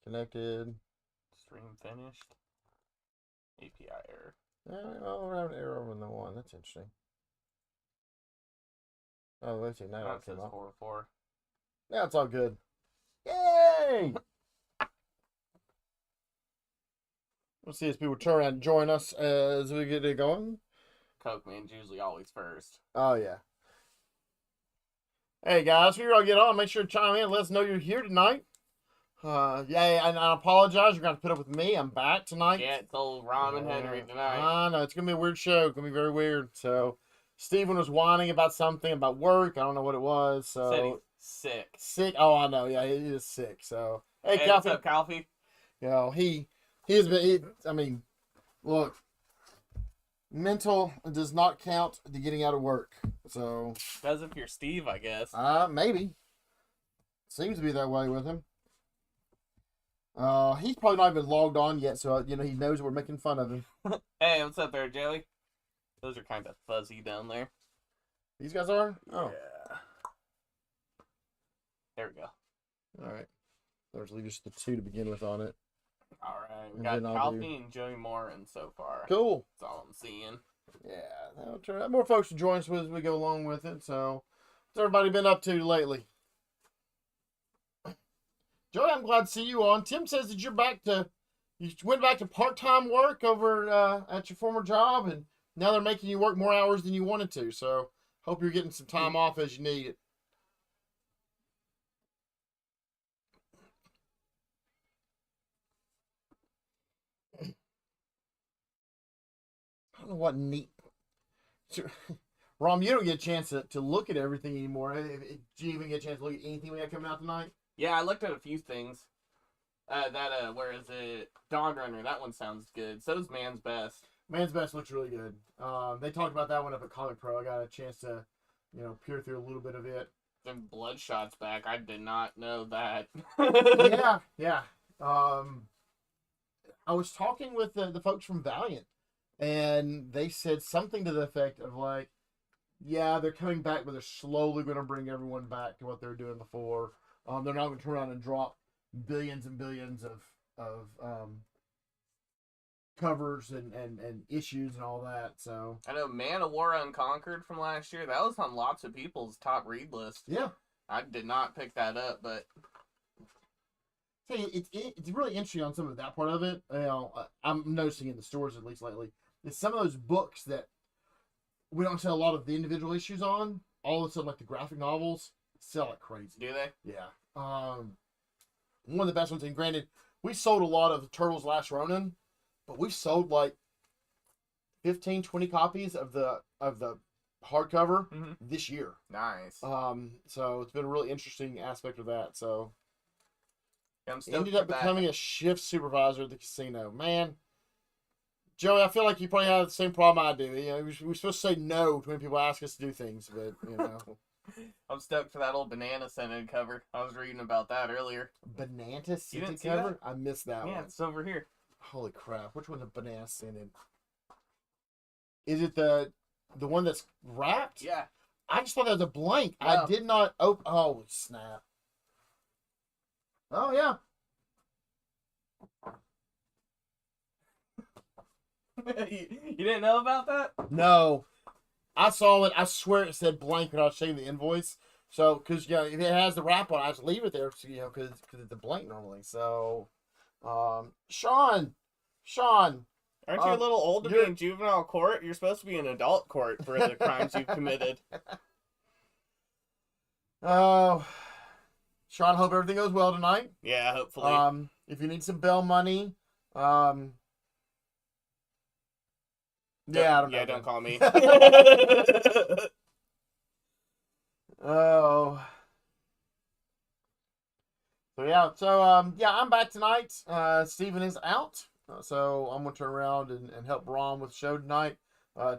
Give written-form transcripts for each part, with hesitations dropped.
Connected. Stream finished. API error. I'll have an error on the one. That's interesting. Oh, let's see. Now That it came says up. 404. Now it's all good. Yay! We'll see as people turn around and join us as we get it going. Coke Man's usually always first. Oh, yeah. Hey, guys, if you're going to get on, make sure to chime in and let us know you're here tonight. Yeah, and I apologize. You're going to have to put up with me. I'm back tonight. Yeah, it's old Ramen Henry tonight. I know. It's going to be a weird show. It's going to be very weird. So, Steven was whining about something about work. I don't know what it was. So Said he's sick. Sick? Oh, I know. Yeah, he is sick. So, hey, Hey, what's Calfee. up, Calfee? You know, he has been, look, mental does not count to getting out of work. So, Does if you're Steve, I guess. maybe. Seems to be that way with him. He's probably not even logged on yet, so, he knows we're making fun of him. Hey, what's up there, Joey? Those are kind of fuzzy down there. These guys are? Oh. Yeah. There we go. All right. There's just the two to begin with on it. All right. We And got then I'll Calfee and Joey Morin so far. Cool. That's all I'm seeing. Yeah. That'll turn out. More folks to join us as we go along with it. So, what's everybody been up to lately? Joey, I'm glad to see you on. Tim says that you went back to part-time work over at your former job, and now they're making you work more hours than you wanted to. So, hope you're getting some time off as you need it. I don't know what neat. Rom, you don't get a chance to look at everything anymore. Do you even get a chance to look at anything we got coming out tonight? Yeah, I looked at a few things. Where is it? Dawn Runner. That one sounds good. So's Man's Best. Man's Best looks really good. They talked about that one up at Comic Pro. I got a chance to, peer through a little bit of it. Then Bloodshot's back. I did not know that. Yeah. I was talking with the folks from Valiant, and they said something to the effect of like, yeah, they're coming back, but they're slowly going to bring everyone back to what they were doing before. They're not going to turn around and drop billions and billions of covers and issues and all that. So I know Man of War Unconquered from last year. That was on lots of people's top read list. yeah, I did not pick that up, but hey, it's really interesting on some of that part of it. I'm noticing in the stores at least lately. It's some of those books that we don't sell a lot of the individual issues on. All of a sudden, like the graphic novels, sell like crazy. do they? Yeah. One of the best ones, and granted, we sold a lot of Turtles Last Ronin, but we sold like 15, 20 copies of the hardcover this year. Nice. So it's been a really interesting aspect of that. So Yeah, I'm stoked ended for up that. becoming a shift supervisor at the casino. Man, Joey, I feel like you probably have the same problem I do. We're supposed to say no when people ask us to do things, but I'm stoked for that old banana scented cover. I was reading about that earlier. banana scented didn't see cover. I missed that Yeah, one. it's over here. Holy crap! Which one's a banana scented? Is it the one that's wrapped? Yeah. I just thought that was a blank. No. I did not open. Oh snap! Oh yeah. You didn't know about that? No, I saw it. I swear it said blank when I was checking the invoice. So, because if it has the wrap on, I just leave it there. So, because it's a blank normally. So, Sean, Aren't you a little old to be you're- in juvenile court? You're supposed to be in adult court for the crimes you've committed. oh, Sean, hope everything goes well tonight. Yeah, hopefully. If you need some bail money, yeah, I don't know. Yeah, don't call me. Oh. So I'm back tonight. Steven is out. So I'm gonna turn around and help Ron with the show tonight.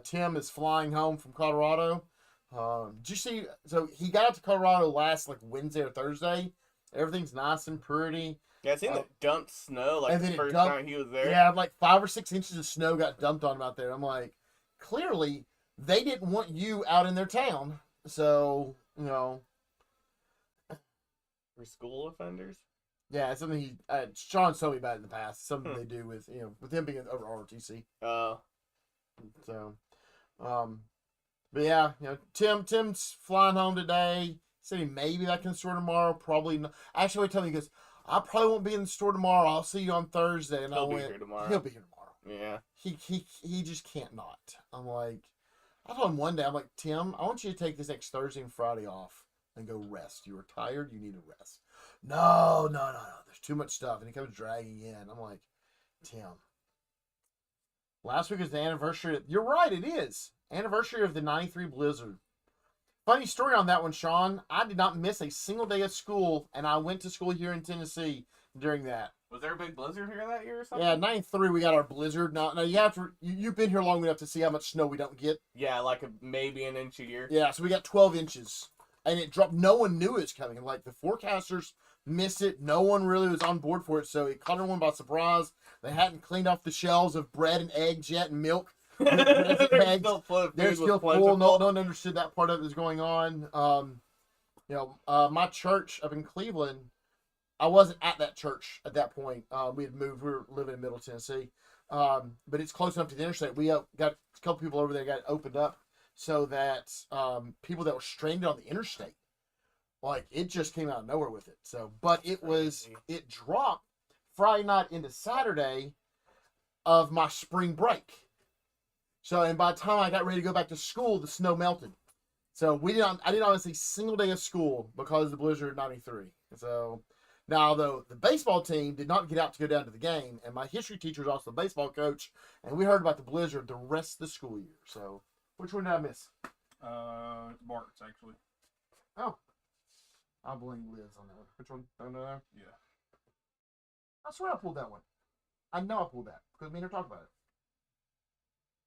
Tim is flying home from Colorado. Did you see? So he got out to Colorado last like Wednesday or Thursday. Everything's nice and pretty. Yeah, I seen the dumped snow like and the then it first dumped- time he was there. Yeah, like 5 or 6 inches of snow got dumped on him out there. I'm like, clearly they didn't want you out in their town. So For school offenders? Yeah, it's something Sean's told me about in the past. Something they do with with him being over ROTC. So, but yeah, Tim's flying home today. Said he may be back in the store tomorrow. Probably not. Actually, he told me, he goes, I probably won't be in the store tomorrow. I'll see you on Thursday. And He'll be here tomorrow. He'll be here tomorrow. Yeah. He just can't not. I'm like, I told him one day, I'm like, Tim, I want you to take this next Thursday and Friday off and go rest. You are tired. You need to rest. No. There's too much stuff. And he comes dragging in. I'm like, Tim, last week is the anniversary. You're right, it is. Anniversary of the 93 blizzard. Funny story on that one, Sean. I did not miss a single day of school, and I went to school here in Tennessee during that. Was there a big blizzard here that year or something? Yeah, 93 we got our blizzard. Now you have to. You've been here long enough to see how much snow we don't get. Yeah, like maybe an inch a year. Yeah, so we got 12 inches, and it dropped. No one knew it was coming. Like the forecasters missed it. No one really was on board for it, so it caught everyone by surprise. They hadn't cleaned off the shelves of bread and eggs yet, and milk. They're still full. No one understood that part of it was going on. My church up in Cleveland, I wasn't at that church at that point. We had moved. We were living in Middle Tennessee, but it's close enough to the interstate. We got a couple people over there got it opened up so that people that were stranded on the interstate, like it just came out of nowhere with it. So, but it dropped Friday night into Saturday of my spring break. So, and by the time I got ready to go back to school, the snow melted. So I didn't miss a single day of school because of the blizzard of 93. So now, though, the baseball team did not get out to go down to the game, and my history teacher is also the baseball coach, and we heard about the blizzard the rest of the school year. So, which one did I miss? Bart's, actually. Oh. I'll blame Liz on that one. Which one? Oh, no. Yeah. I swear I pulled that one. I know I pulled that because me and her talked about it.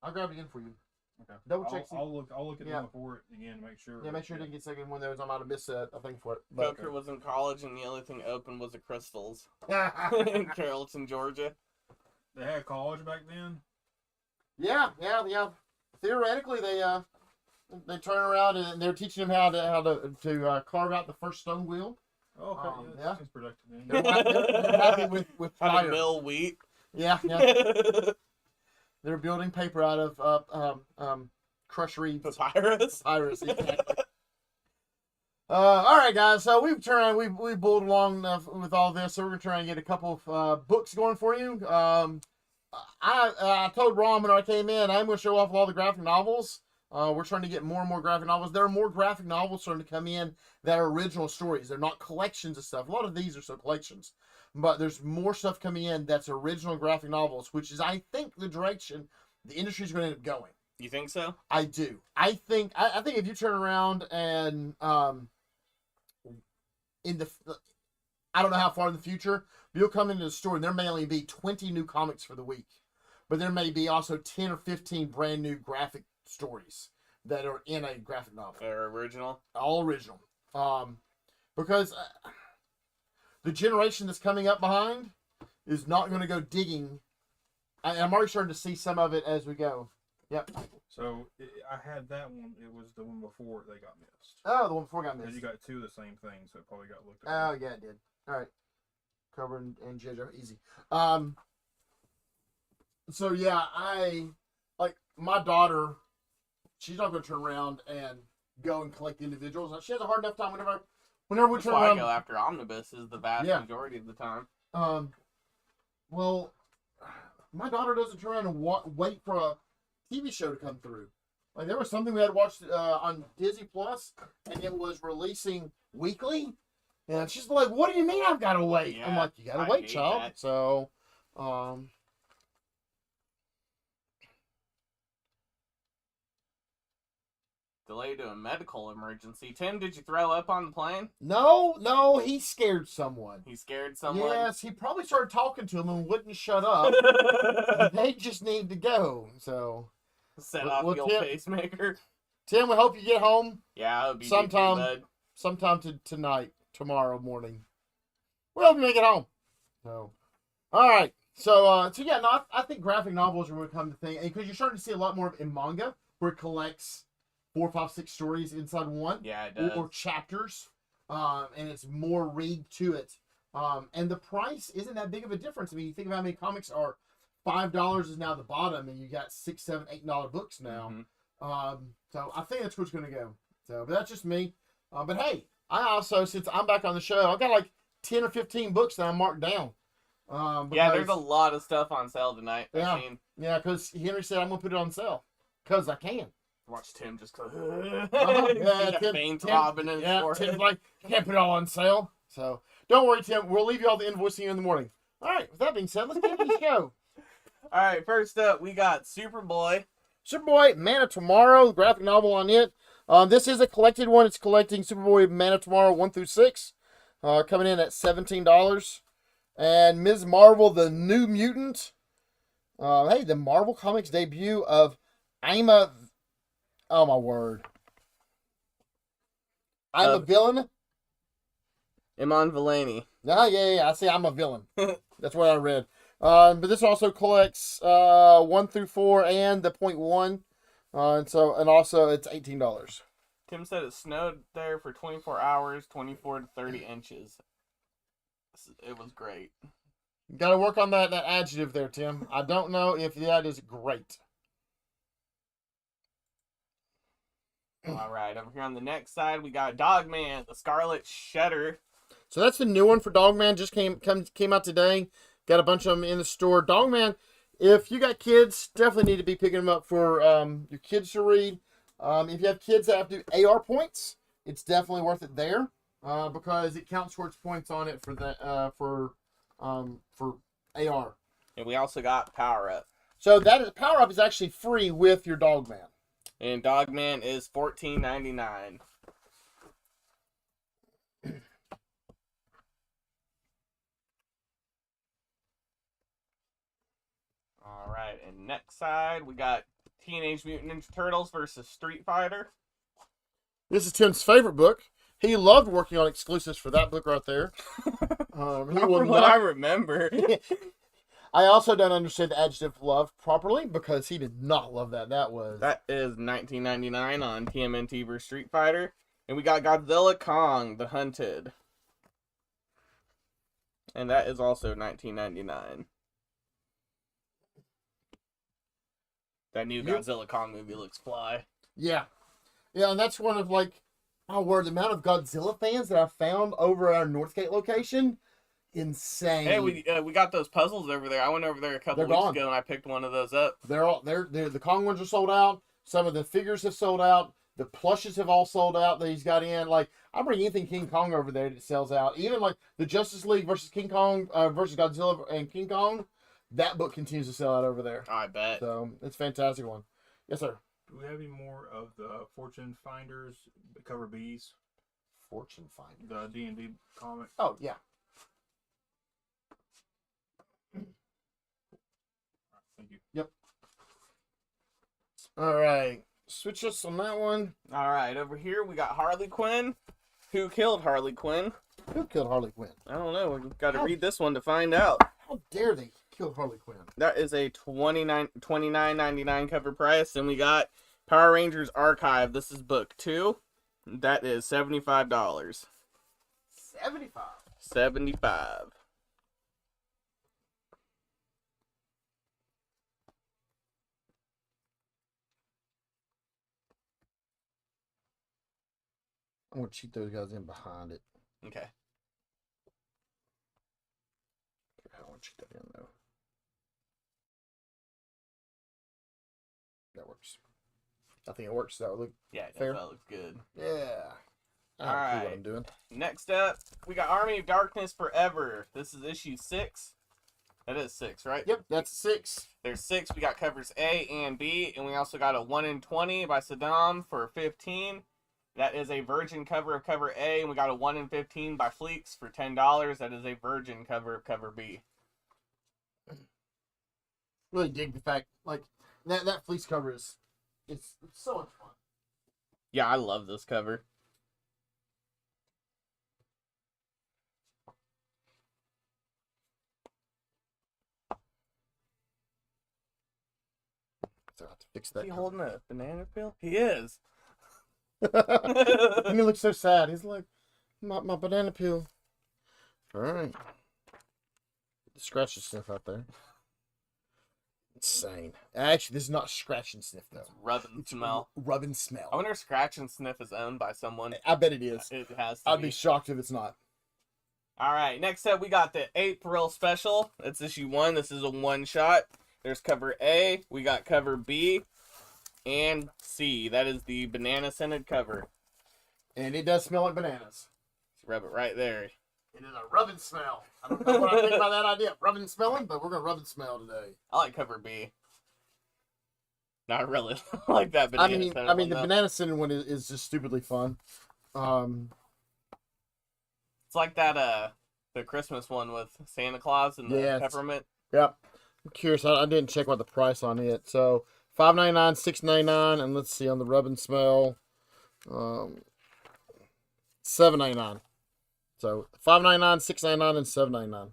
I'll grab it again for you. Okay. Double check. I'll look at them before it again to make sure. Yeah, make sure it didn't get second one. There was I might have missed a thing for it. Coker was in college, and the only thing open was the Crystals in Carrollton, Georgia. They had college back then. Yeah. Theoretically, they turn around and they're teaching them how to carve out the first stone wheel. Oh, okay. Yeah. Seems productive. They're happy with How fire. to mill wheat. Yeah. They're building paper out of crushed reeds. Papyrus. Exactly. All right, guys. So we've turned we bulled along with all this. So we're gonna try and get a couple of books going for you. I told Ron when I came in, I'm gonna show off all the graphic novels. We're trying to get more and more graphic novels. There are more graphic novels starting to come in that are original stories. They're not collections of stuff. A lot of these are still collections. But there's more stuff coming in that's original graphic novels, which is, I think, the direction the industry is going to end up going. You think so? I do. I think if you turn around and I don't know how far in the future, but you'll come into the store and there may only be 20 new comics for the week. But there may be also 10 or 15 brand new graphic stories that are in a graphic novel. They're original? All original. Because the generation that's coming up behind is not going to go digging. I'm already starting to see some of it as we go. Yep. So I had that one. It was the one before they got missed. Oh, the one before got missed. Because you got two of the same thing, so it probably got looked at. Oh, yeah, it did. All right. Cover and JoJo, easy. So yeah, my daughter, she's not going to turn around and go and collect individuals. She has a hard enough time whenever we That's turn why around. I go after omnibuses the vast majority of the time. Well, my daughter doesn't turn around and wait for a TV show to come through. Like there was something we had watched on Disney Plus, and it was releasing weekly. And she's like, "What do you mean I've got to wait?" Yeah, I'm like, "You got to I wait, hate child." that. So, Delayed to a medical emergency. Tim, did you throw up on the plane? no, he scared someone. He scared someone? Yes, he probably started talking to him and wouldn't shut up. They just need to go. So, Set Well, off well, the old Tim- pacemaker. Tim, we hope you get home Yeah, I would be sometime tonight, tomorrow morning. We hope you make it home. So, all right. So yeah, no, I think graphic novels are going to become the thing, because you're starting to see a lot more in manga, where it collects 4, 5, 6 stories inside one, Yeah, it does. or chapters, and it's more read to it And the price isn't that big of a difference. I mean, you think about how many comics are $5 is now the bottom, and you got $6, $7, $8 books now. So I think that's where it's going to go. So, but that's just me. But hey, I also, since I'm back on the show, I got like 10 or 15 books that I marked down. Yeah, there's a lot of stuff on sale tonight. Yeah. I've seen. Yeah, because Henry said I'm gonna put it on sale because I can. Watch Tim just go. Yeah, Tim, vein Tim- throbbing in his yeah, forehead. Tim's like, you can't put it all on sale. So don't worry, Tim. We'll leave you all the invoicing in the morning. All right. With that being said, let's get into the show. All right, first up, we got Superboy. Superboy, Man of Tomorrow, graphic novel on it. This is a collected one. It's collecting Superboy, Man of Tomorrow 1 through 6, coming in at $17. And Ms. Marvel, the New Mutant. Hey, the Marvel Comics debut of Ima. Oh my word! I'm a villain. Iman Vellani. Yeah. I see. I'm a villain. That's what I read. But this also collects 1 through 4 and the .1, and also it's $18. Tim said it snowed there for 24 hours, 24 to 30 inches. It was great. Got to work on that adjective there, Tim. I don't know if that is great. All right, over here on the next side, we got Dogman, the Scarlet Shedder. So that's the new one for Dogman. Just came out today. Got a bunch of them in the store. Dogman, if you got kids, definitely need to be picking them up for your kids to read. If you have kids that have to do AR points, it's definitely worth it there because it counts towards points on it for AR. And we also got Power Up. So Power Up is actually free with your Dogman. And Dogman is $14.99. All right, and next side we got Teenage Mutant Ninja Turtles versus Street Fighter. This is Tim's favorite book. He loved working on exclusives for that book right there. He will From what I not. remember. I also don't understand the adjective love properly because he did not love that. That is $19.99 on TMNT vs Street Fighter, and we got Godzilla Kong: The Hunted, and that is also $19.99. That new Godzilla Kong movie looks fly. Yeah, and that's one of the amount of Godzilla fans that I found over our Northgate location, insane. Hey, we got those puzzles over there. I went over there a couple They're weeks gone. ago and I picked one of those up. The Kong ones are sold out. Some of the figures have sold out. The plushes have all sold out that he's got in. Like, I bring anything King Kong over there that sells out. Even like the Justice League versus King Kong versus Godzilla and King Kong, that book continues to sell out over there. I bet. So it's a fantastic one. Yes, sir. Do we have any more of the Fortune Finders, the cover Bs, Fortune Finder. the D&D comic? Oh yeah. Thank you. Yep. All right. Switch us on that one. All right, over here we got Harley Quinn. Who killed Harley Quinn? Who killed Harley Quinn? I don't know. We've got to read this one to find out. How dare they kill Harley Quinn? That is a $29.99 cover price. And we got Power Rangers Archive. This is book 2. That is $75. 75. $75. I'm gonna cheat those guys in behind it. Okay. I want to cheat that in though. That works. I think it works. That would look Yeah, it does. fair. That looks good. Yeah. I All don't know right. what I'm doing. Next up, we got Army of Darkness Forever. This is issue 6. That is 6, right? Yep, that's 6. There's 6. We got covers A and B, and we also got a 1 in 20 by Saddam for 15. That is a virgin cover of cover A, and we got a 1 in 15 by Fleeks for $10. That is a virgin cover of cover B. Really dig the fact that fleece cover is it's so much fun. Yeah, I love this cover. So I have to fix Is that. he cover. holding a banana peel? He is. And he looks so sad. He's like, my banana peel. All right. Scratch and sniff out there. Insane. Actually, this is not scratch and sniff though. Rub and smell. Rub and smell. I wonder if Scratch and Sniff is owned by someone. I bet it is. It has to I'd be shocked if it's not. All right, next up we got the April special. It's issue 1. This is a one-shot. There's cover A. We got cover B and C. That is the banana-scented cover. And it does smell like bananas. Let's rub it right there. It is a rub and smell. I don't know what I think about that idea. Rubbing and smelling, but we're going to rub and smell today. I like cover B. Not really like that banana scented I mean, one, the though. banana scented one is just stupidly fun. It's like that the Christmas one with Santa Claus and the Yeah, peppermint. Yep. I'm curious. I didn't check what the price on it. So $5.99, $6.99, and let's see on the rub and smell, $7.99. So $5.99, $6.99, and $7.99.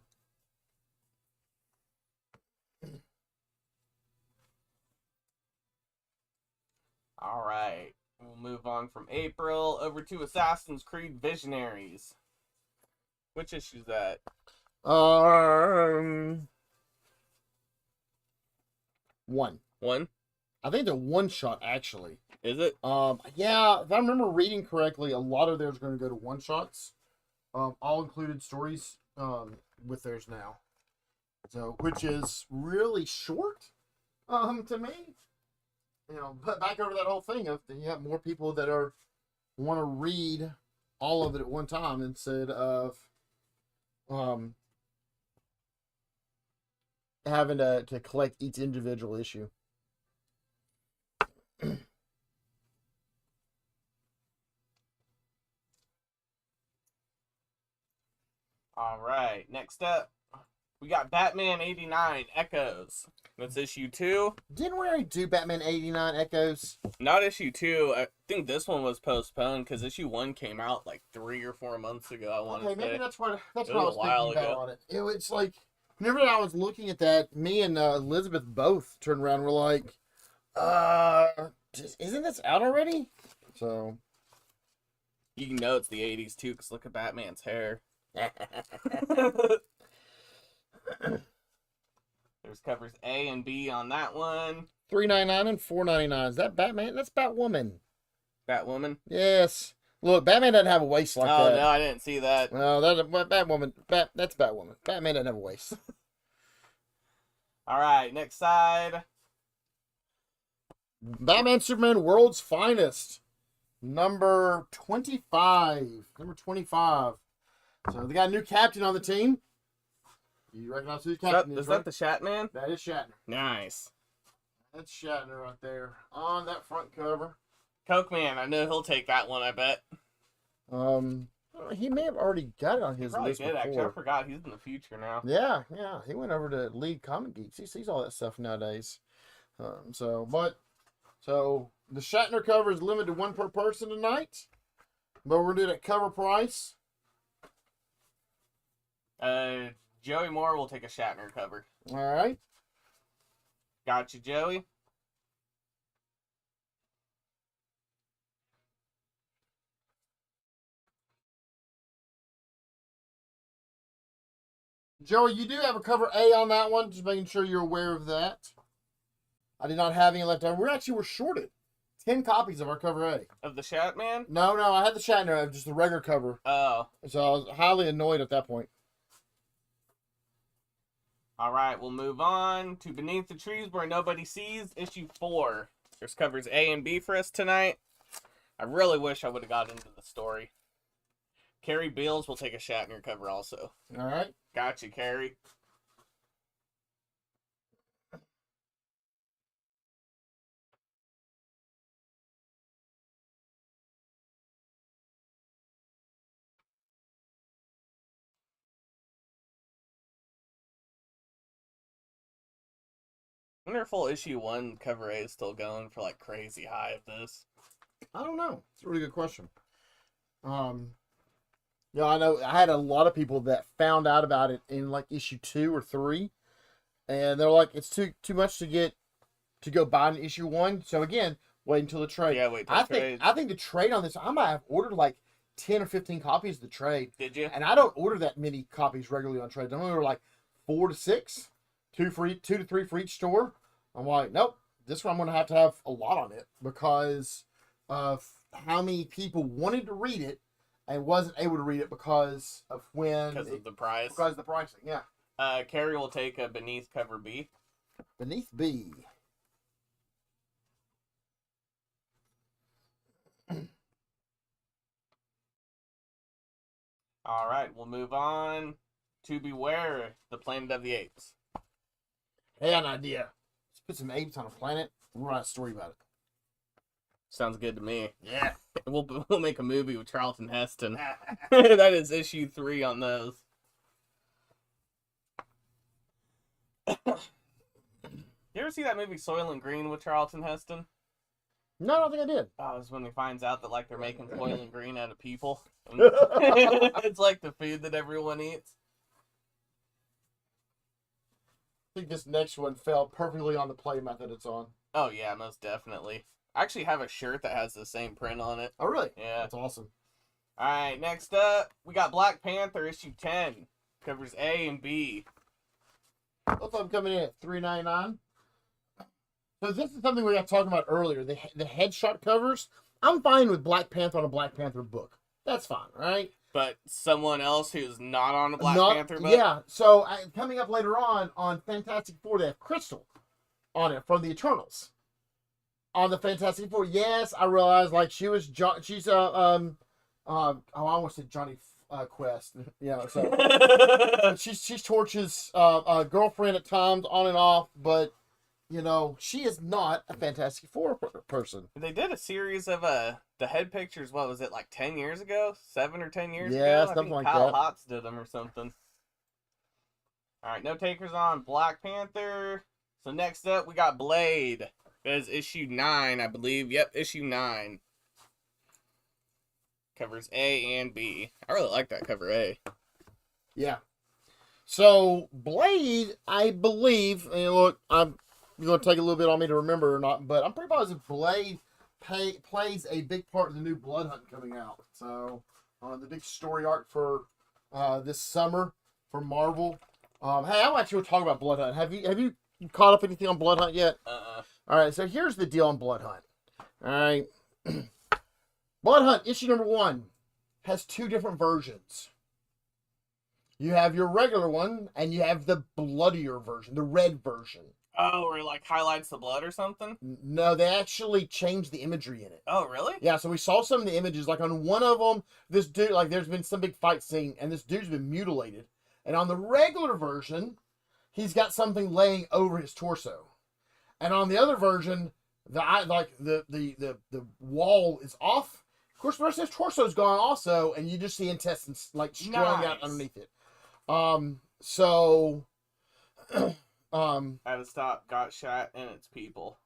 All right, we'll move on from April over to Assassin's Creed Visionaries. Which issue is that? One. One? I think the one shot actually. Is it? Yeah, if I remember reading correctly, a lot of theirs are going to go to one shots. All included stories with theirs now. So, which is really short, to me. You know, but back over that whole thing of you have more people that want to read all of it at one time instead of having to collect each individual issue. All right, next up, we got Batman 89 Echoes. That's issue 2. Didn't we already do Batman 89 Echoes? Not issue 2. I think this one was postponed because issue 1 came out like 3 or 4 months ago. I want to Okay, maybe say. that's what I was was a while thinking about ago. on it. It was like whenever I was looking at that, me and Elizabeth both turned around and were like, isn't this out already? So You know it's the 80s too because look at Batman's hair. There's covers A and B on that one. $3.99 and $4.99. Is that Batman? That's Batwoman. Batwoman. Yes. Look, Batman doesn't have a waist like Oh that. no, I didn't see that. No, Batwoman. That's Batwoman. Batman doesn't have a waist. All right, next side. Batman Superman World's Finest. Number 25. Number 25. So they got a new captain on the team. You recognize who the captain is, Is right? that the Shatman? That is Shatner. Nice. That's Shatner right there on that front cover. Coke Man, I know he'll take that one, I bet. He may have already got it on He his probably list did, actually. I before. forgot he's in the future now. Yeah. He went over to League Comic Geeks. He sees all that stuff nowadays. So the Shatner cover is limited to one per person tonight, but we're doing it at cover price. Joey Moore will take a Shatner cover. All right. Gotcha, Joey. Joey, you do have a cover A on that one. Just making sure you're aware of that. I did not have any left over. We're shorted 10 copies of our cover A. Of the Shatman? No, I had the Shatner, just the regular cover. Oh. So I was highly annoyed at that point. All right, we'll move on to Beneath the Trees Where Nobody Sees, issue 4. There's covers A and B for us tonight. I really wish I would have got into the story. Carrie Beals will take a Shatner cover also. All right. Gotcha, Carrie. I wonder if full issue 1 cover A is still going for like crazy high of this. I don't know. It's a really good question. Yeah, I know. I had a lot of people that found out about it in like issue 2 or 3, and they're like, "It's too much to go buy in issue 1." So again, wait until the trade. Yeah, wait till I trade. think the trade on this, I might have ordered like 10 or 15 copies of the trade. Did you? And I don't order that many copies regularly on trades. I only order like 4 to 6, 2 to 3 for each store. I'm like, nope, this one I'm going to have a lot on it because of how many people wanted to read it and wasn't able to read it because of the price. Because of the pricing, yeah. Carrie will take a beneath cover B. Beneath B. All right, we'll move on to Beware, the Planet of the Apes. Hey, I got an idea. Let's put some apes on a planet and we'll write a story about it. Sounds good to me. Yeah. We'll make a movie with Charlton Heston. That is issue 3 on those. You ever see that movie Soylent Green with Charlton Heston? No, I don't think I did. Oh, it's when he finds out that like they're making Soylent Green out of people. It's like the food that everyone eats. I think this next one fell perfectly on the play method it's on. Oh yeah, most definitely. I actually have a shirt that has the same print on it. Oh, really? Yeah. That's awesome. All right, next up, we got Black Panther issue 10. Covers A and B. Both of them coming in at $3.99. So this is something we got talking about earlier. The headshot covers. I'm fine with Black Panther on a Black Panther book. That's fine, right? But someone else who's not on a Black Panther book? Yeah. So coming up later on Fantastic Four, they have Crystal on it from the Eternals. On the Fantastic Four, yes, I realized like she's I almost said Johnny Quest. Yeah, so she's Torch's girlfriend at times, on and off, but you know she is not a Fantastic Four person. They did a series of the head pictures. What was it, like 10 years ago? 7 or 10 years ago? Yeah, I something think like Kyle that. Hotz did them or something. All right, no takers on Black Panther. So next up, we got Blade. That is issue 9, I believe. Yep, issue 9. Covers A and B. I really like that cover A. Yeah. So Blade, I believe, and look, you're going to take a little bit on me to remember or not, but I'm pretty positive Blade plays a big part in the new Blood Hunt coming out. So the big story arc for this summer for Marvel. Hey, I want you to talk about Blood Hunt. Have you caught up anything on Blood Hunt yet? All right, so here's the deal on Blood Hunt. All right. Blood Hunt, issue number 1, has 2 different versions. You have your regular one, and you have the bloodier version, the red version. Oh, where it like highlights the blood or something? No, they actually changed the imagery in it. Oh, really? Yeah, so we saw some of the images. Like on one of them, this dude, like there's been some big fight scene, and this dude's been mutilated. And on the regular version, he's got something laying over his torso. And on the other version, the wall is off. Of course, the rest of his torso is gone also, and you just see intestines like strung out underneath it. Had to stop, got shot, and it's people.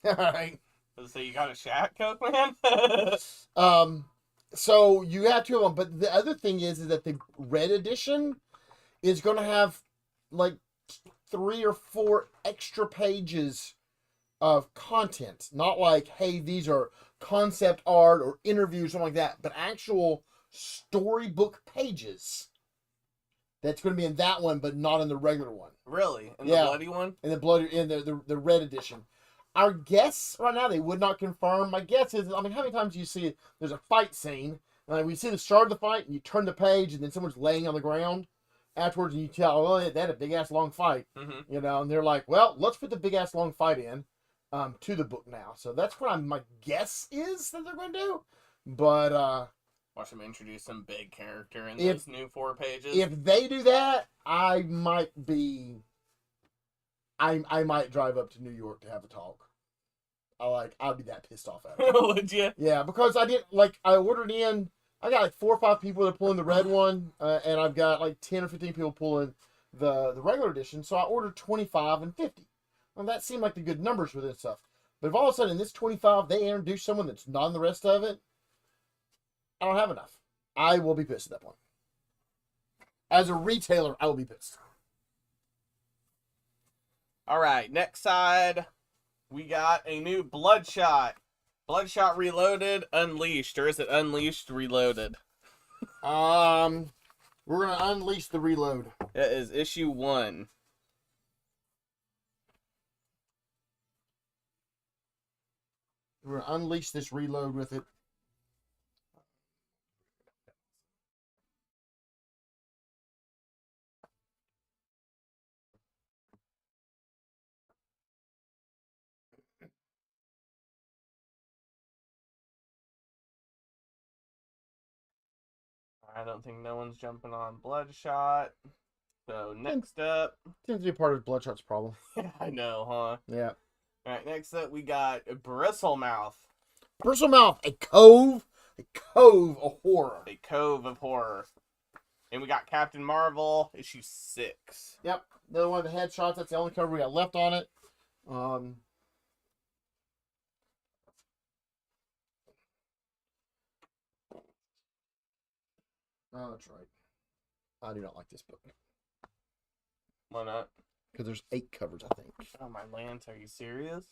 All right. So you got a shot, Coke Man? So you have 2 of them, but the other thing is that the red edition is going to have like 3 or 4 extra pages of content. Not like, hey, these are concept art or interviews, something like that, but actual storybook pages. That's going to be in that one, but not in the regular one. Really? In Yeah. the bloody one? In the red edition. Our guess right now, they would not confirm. My guess is, I mean, how many times do you see there's a fight scene, and we see the start of the fight, and you turn the page, and then someone's laying on the ground afterwards, and you tell, oh, they had a big-ass long fight. Mm-hmm. You know, and they're like, well, let's put the big-ass long fight in to the book now. So that's what my guess is that they're going to do. But Watch them introduce some big character in those new 4 pages. if they do that, I might drive up to New York to have a talk. I'll be that pissed off at it. Would you? Yeah, because I ordered in, I got like 4 or 5 people that are pulling the red one, and I've got like 10 or 15 people pulling the regular edition, so I ordered 25 and 50. Well, that seemed like the good numbers for this stuff. But if all of a sudden in this 25, they introduce someone that's not in the rest of it, I don't have enough. I will be pissed at that point. As a retailer, I will be pissed. All right, next side, we got a new Bloodshot Bloodshot Reloaded, Unleashed, or is it Unleashed Reloaded? We're gonna unleash the reload. It is issue 1. We're gonna unleash this reload with it. I don't think no one's jumping on Bloodshot. So next up, Seems to be part of Bloodshot's problem. I know, huh? Yeah. All right, next up we got Bristlemouth, Bristlemouth, a cove of horror. a Cove of Horror, and we got Captain Marvel, issue 6. Yep, another one of the headshots. That's the only cover we got left on it. Oh, that's right. I do not like this book Why not? because there's 8 covers, I think. Oh my Lance, are you serious?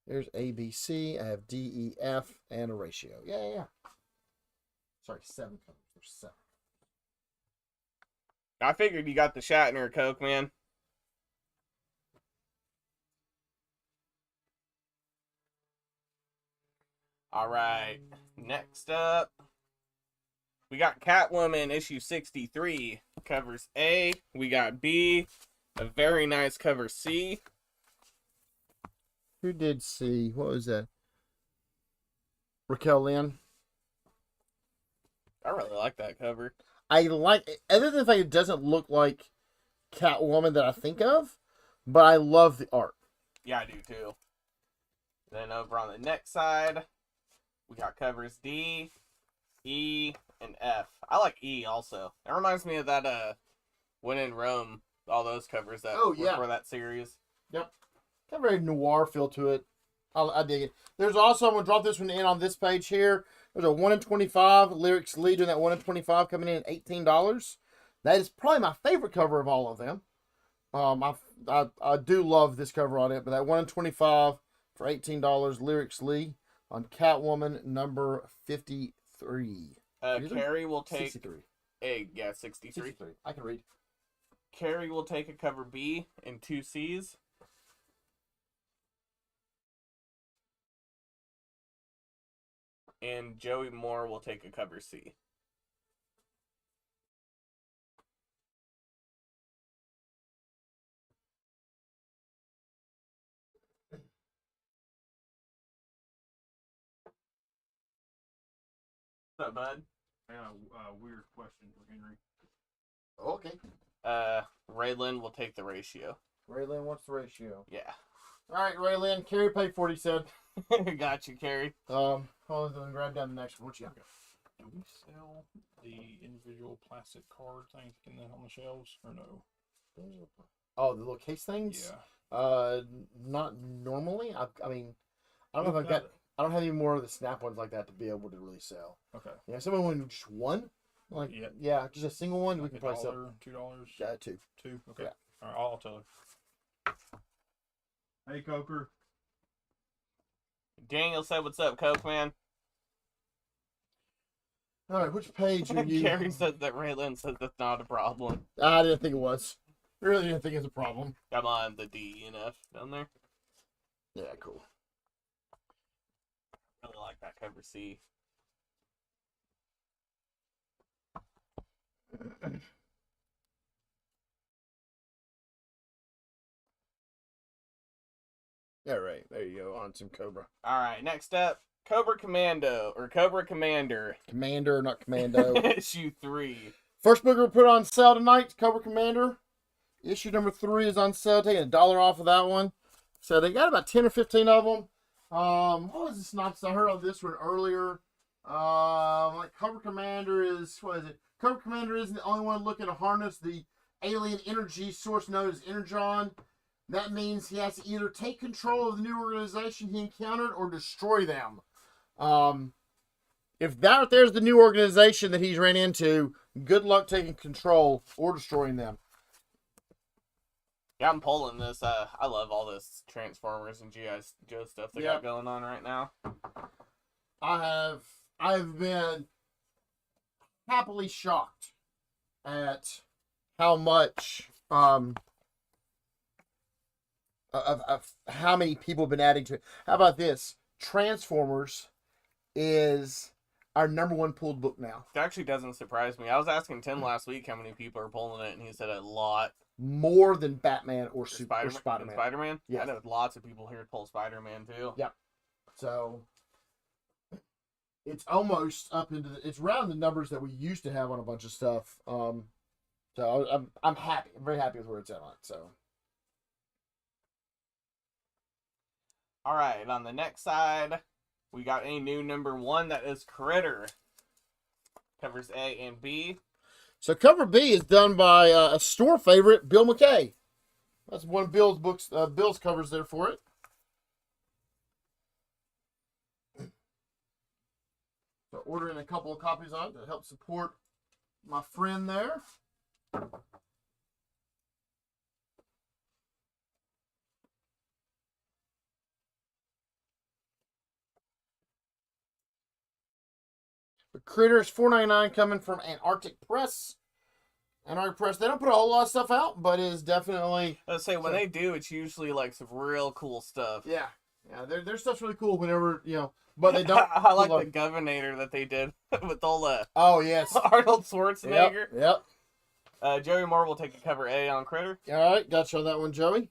There's A, B, C. I have D, E, F, and a ratio. Yeah. Sorry, 7 covers. There's 7. I figured you got the Shatner Coke, man. All right, next up, we got Catwoman issue 63, covers A. We got B, a very nice cover C. Who did C? What was that? Raquel Lynn. I really like that cover. I like it, other than the fact it doesn't look like Catwoman that I think of, but I love the art. Yeah, I do too. Then over on the next side, we got covers D, E, and F. I like E also. It reminds me of that When in Rome, all those covers that Oh, were yeah. for that series. Yep. Got a very noir feel to it. I dig it. There's also, I'm going to drop this one in on this page here. There's a 1 in 25 Lyrics Lee doing that 1 in 25 coming in at $18. That is probably my favorite cover of all of them. I do love this cover on it, but that 1 in 25 for $18 Lyrics Lee on Catwoman number 53. Carrie will take 63. a 63. 63. I can read. Carrie will take a cover B and 2 C's. And Joey Moore will take a cover C. What's up, bud? I got a weird question for Henry. Okay. Raylan will take the ratio. Raylan, what's the ratio? Yeah. All right, Raylan. Carrie paid 40 cents. Got you, Carrie. Hold on, then grab down the next one. What you got? Do we sell the individual plastic card things in that on the shelves or no? Oh, the little case things? Yeah. Not normally. I mean, I don't know if I've got. I don't have any more of the snap ones like that to be able to really sell. Okay. Yeah, someone wanted just one. Like, Yeah. yeah, just a single one. Like we can probably sell. $2. Yeah, 2. 2. Okay. Yeah. All right. I'll tell her. Hey, Coker. Daniel said, "What's up, Coke man?" All right, which page are you? Carrie said that Raylan says that's not a problem. I didn't think it was. Really didn't think it was a problem. Come on, the D and F down there. Yeah, cool. Really like that cover C. All right, there you go. On some Cobra. All right, next up, Cobra Commando or Cobra Commander, Commander, not Commando. issue 3. First book we put on sale tonight, Cobra Commander. Issue number 3 is on sale, taking $1 off of that one. So they got about 10 or 15 of them. What was the synopsis? I heard of this one earlier. Like Cobra Commander is, what is it? Cobra Commander isn't the only one looking to harness the alien energy source known as Energon. That means he has to either take control of the new organization he encountered or destroy them. If that right there's the new organization that he's ran into, good luck taking control or destroying them. Yeah, I'm pulling this. I love all this Transformers and G.I. Joe stuff they got going on right now. I've been happily shocked at how much of how many people have been adding to it. How about this? Transformers is our number 1 pulled book now. It actually doesn't surprise me. I was asking Tim last week how many people are pulling it, and he said a lot. More than Batman or Spider-Man. Spider-Man? Yeah. I know lots of people here pull Spider-Man too. Yep. So it's almost up into it's around the numbers that we used to have on a bunch of stuff. So I'm happy. I'm very happy with where it's at on it. So. All right, on the next side, we got a new number 1 that is Critter. Covers A and B. So cover B is done by a store favorite, Bill McKay. That's one of Bill's books. Bill's covers there for it. So ordering a couple of copies on it to help support my friend there. The Critters $4.99 coming from Antarctic Press. Antarctic Press. They don't put a whole lot of stuff out, but it is definitely. Let's say when they do, it's usually like some real cool stuff. Yeah, their stuff's really cool. Whenever but they don't. I like the Governor that they did with all the. Oh yes, Arnold Schwarzenegger. Yep. Joey Moore will take a cover A on Critter. All right, got you on that one, Joey.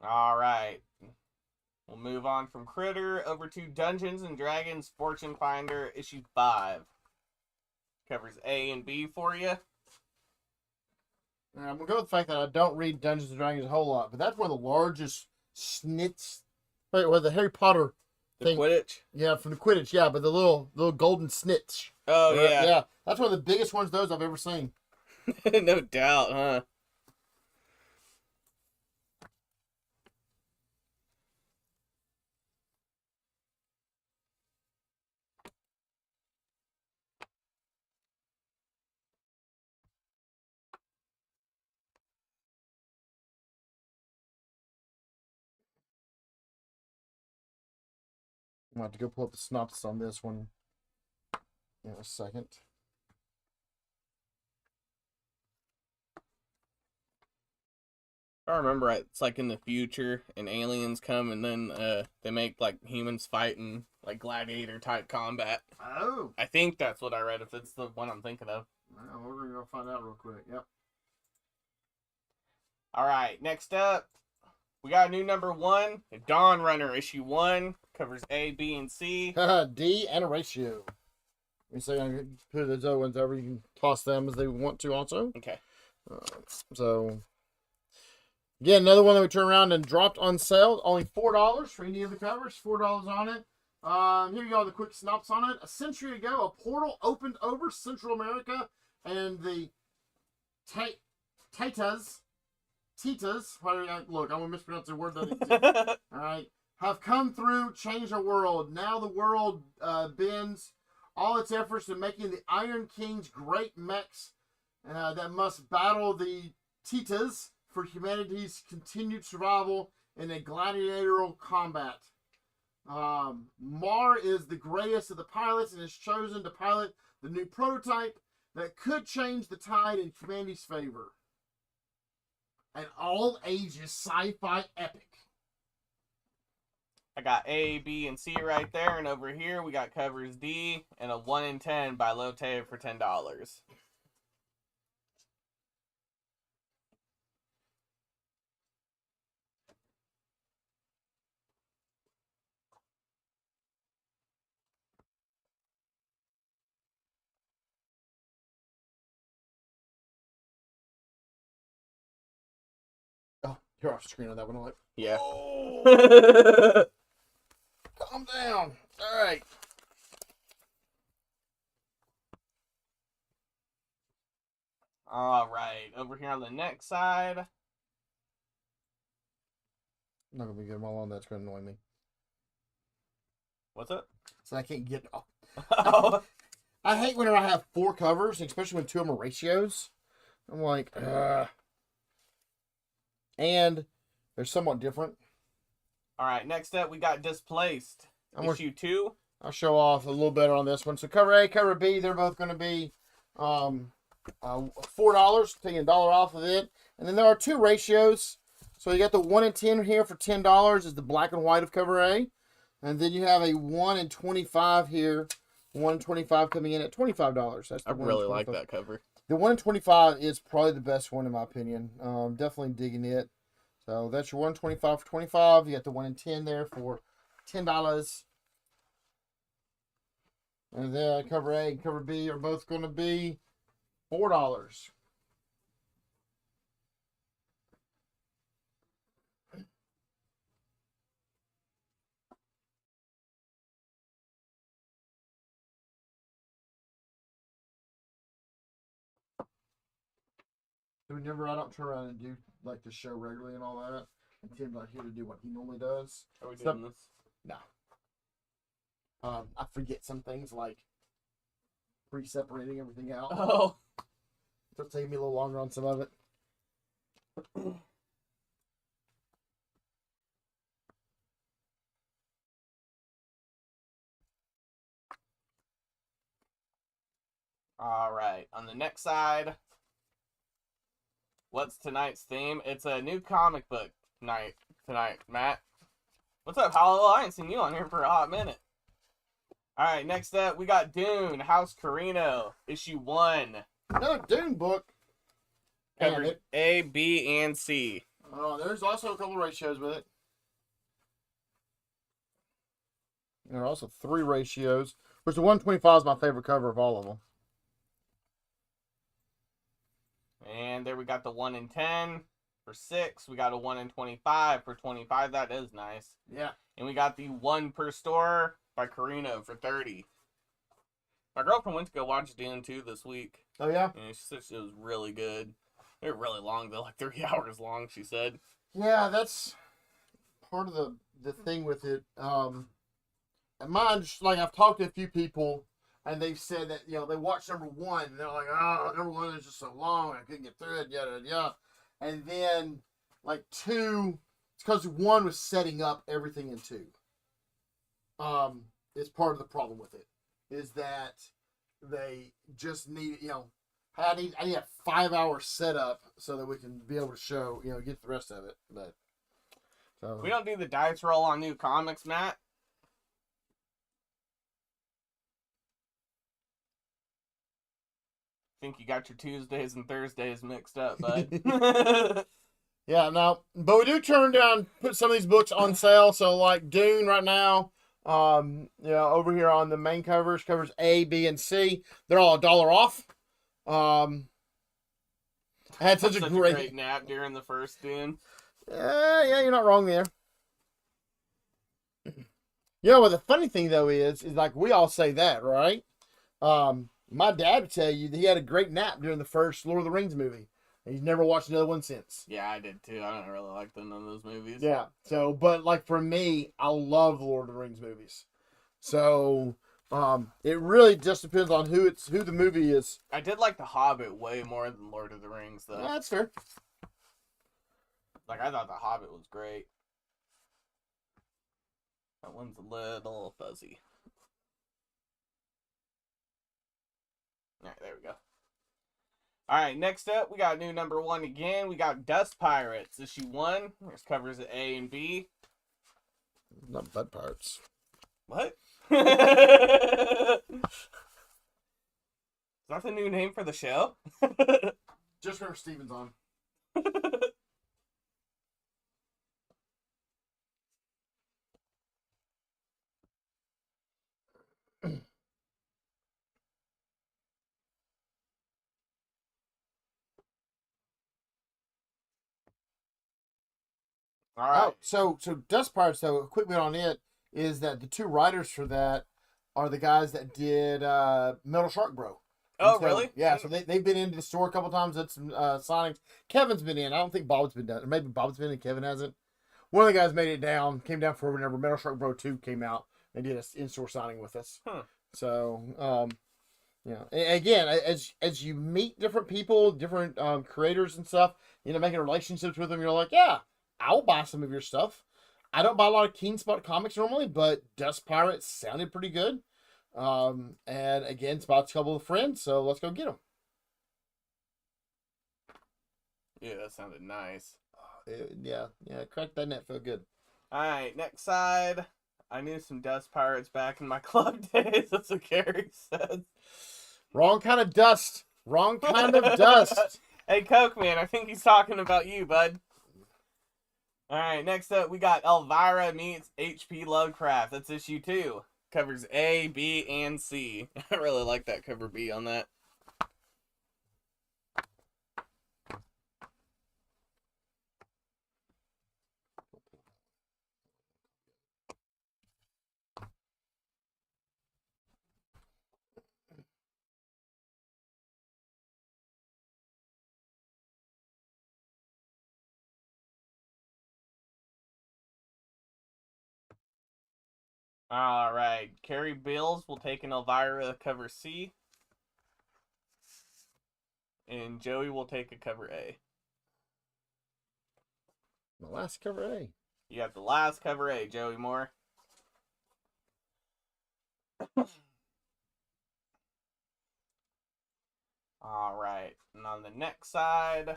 All right. We'll move on from Critter over to Dungeons and Dragons Fortune Finder issue 5. Covers A and B for you. I'm gonna go with the fact that I don't read Dungeons and Dragons a whole lot, but that's one of the largest snits. Wait, the Harry Potter thing. Quidditch. Yeah, from the Quidditch. Yeah, but the little golden snitch. Oh yeah. Yeah, that's one of the biggest ones those I've ever seen. No doubt, huh? I'm going to have to go pull up the synopsis on this one in a second. I remember it's like in the future and aliens come and then they make like humans fighting like gladiator type combat. Oh. I think that's what I read, if it's the one I'm thinking of. Well, we're going to go find out real quick. Yep. All right, next up, we got a new number 1, Dawn Runner issue 1, covers A, B, and C. D and a ratio. You say I can put those other ones over. You can toss them as they want to also. Okay. So, again, another one that we turned around and dropped on sale. Only $4 for any of the covers. $4 on it. Here you go, the quick synopsis on it. A century ago, a portal opened over Central America, and the Titas, look, I'm going to mispronounce the word. All right. Have come through, changed our world. Now the world bends all its efforts to making the Iron King's great mechs that must battle the Titas for humanity's continued survival in a gladiatorial combat. Mar is the greatest of the pilots and is chosen to pilot the new prototype that could change the tide in humanity's favor. An all-ages sci-fi epic. I got A, B, and C right there, and over here we got covers D and a 1 in 10 by Lotte for $10. Oh, you're off screen on that one. Like, Yeah. oh, calm down. All right. All right, over here on the next side. I'm not gonna be good them all on. That's gonna annoy me. What's up? So I can't get. Oh, Oh, I hate whenever I have 4 covers, especially when 2 of them are ratios. I'm like, ugh. And they're somewhat different. all right. Next up, we got Displaced. Issue 2. I'll show off a little better on this one. So cover A, cover B, they're both going to be $4, taking $1 off of it. And then there are 2 ratios. So you got the 1 in 10 here for $10 is the black and white of cover A. And then you have a 1 in 25 here. 1 in 25 coming in at $25. That's the I 1 in really like 25. that cover. The 1 in 25 is probably the best one in my opinion. Definitely digging it. So that's your 1 in 25 for $25. You got the 1 in 10 there for $10. And then cover A and cover B are both going to be $4. Whenever I don't turn around and do like the show regularly and all that, and Tim's not here to do what he normally does. Are we doing this? No. I forget some things like pre-separating everything out. Oh. It'll take me a little longer on some of it. All right. On the next side, what's tonight's theme? It's a new comic book night tonight, Matt. What's up, Hollow? I ain't seen you on here for a hot minute. All right, next up, we got Dune, House Carino, issue 1. Another Dune book. Covers A, B, and C. There's also a couple ratios with it. There are also 3 ratios. Which the 125 is my favorite cover of all of them. And there we got the 1 in 10 for 6. We got a 1 in 25 for 25. That is nice. Yeah. And we got the 1 per store by Carino for 30. My girlfriend went to go watch Dune 2 this week. Oh, yeah? And she said it was really good. They're really long, though, like 3 hours long, she said. Yeah, that's part of the thing with it. And mine, like, I've talked to a few people, and they've said that, they watched number 1, and they're like, oh, number 1 is just so long, I couldn't get through it, yada, yada. And then, like, 2, it's because 1 was setting up everything in 2. Is part of the problem with it, is that they just need, I need a 5-hour setup so that we can be able to show, get the rest of it. But so We don't do the dice roll on new comics, Matt. Think you got your Tuesdays and Thursdays mixed up, bud. yeah, no, but we do put some of these books on sale. So like Dune right now, over here on the main covers A, B, and C, they're all $1 off. I had such a great nap during the first Dune. Yeah, you're not wrong there. Well, the funny thing though is like we all say that, right? My dad would tell you that he had a great nap during the first Lord of the Rings movie. He's never watched another one since. Yeah, I did too. I don't really like none of those movies. Yeah. So, but like for me, I love Lord of the Rings movies. So, it really just depends on who the movie is. I did like The Hobbit way more than Lord of the Rings, though. Yeah, that's fair. Like, I thought The Hobbit was great. That one's a little fuzzy. Alright, there we go. Alright, next up, we got new number 1 again. We got Dust Pirates, issue 1. This covers A and B. Not Bud Pirates. What? Is that the new name for the show? Just remember Steven's on. All right. Oh, so Dust Pirates, though, a quick bit on it is that the 2 writers for that are the guys that did Metal Shark Bro. Oh, really? Yeah, so they've been into the store a couple times. Did some signings. Kevin's been in. I don't think Bob's been done. Or maybe Bob's been in and Kevin hasn't. One of the guys came down for whenever Metal Shark Bro 2 came out. They did an in-store signing with us. Huh. So, again, as you meet different people, different creators and stuff, making relationships with them, you're like, yeah, I'll buy some of your stuff. I don't buy a lot of Keen Spot comics normally, but Dust Pirates sounded pretty good. And again, it's about a couple of friends, so let's go get them. Yeah, that sounded nice. Yeah, crack that net, feel good. All right, next side. I knew some Dust Pirates back in my club days. That's what Gary says. Wrong kind of dust. Wrong kind of dust. Hey, Coke Man, I think he's talking about you, bud. All right, next up, we got Elvira meets H.P. Lovecraft. That's issue 2. Covers A, B, and C. I really like that cover B on that. All right, Carrie Bills will take an Elvira cover C. And Joey will take a cover A. The last cover A. You have the last cover A, Joey Moore. All right, and on the next side,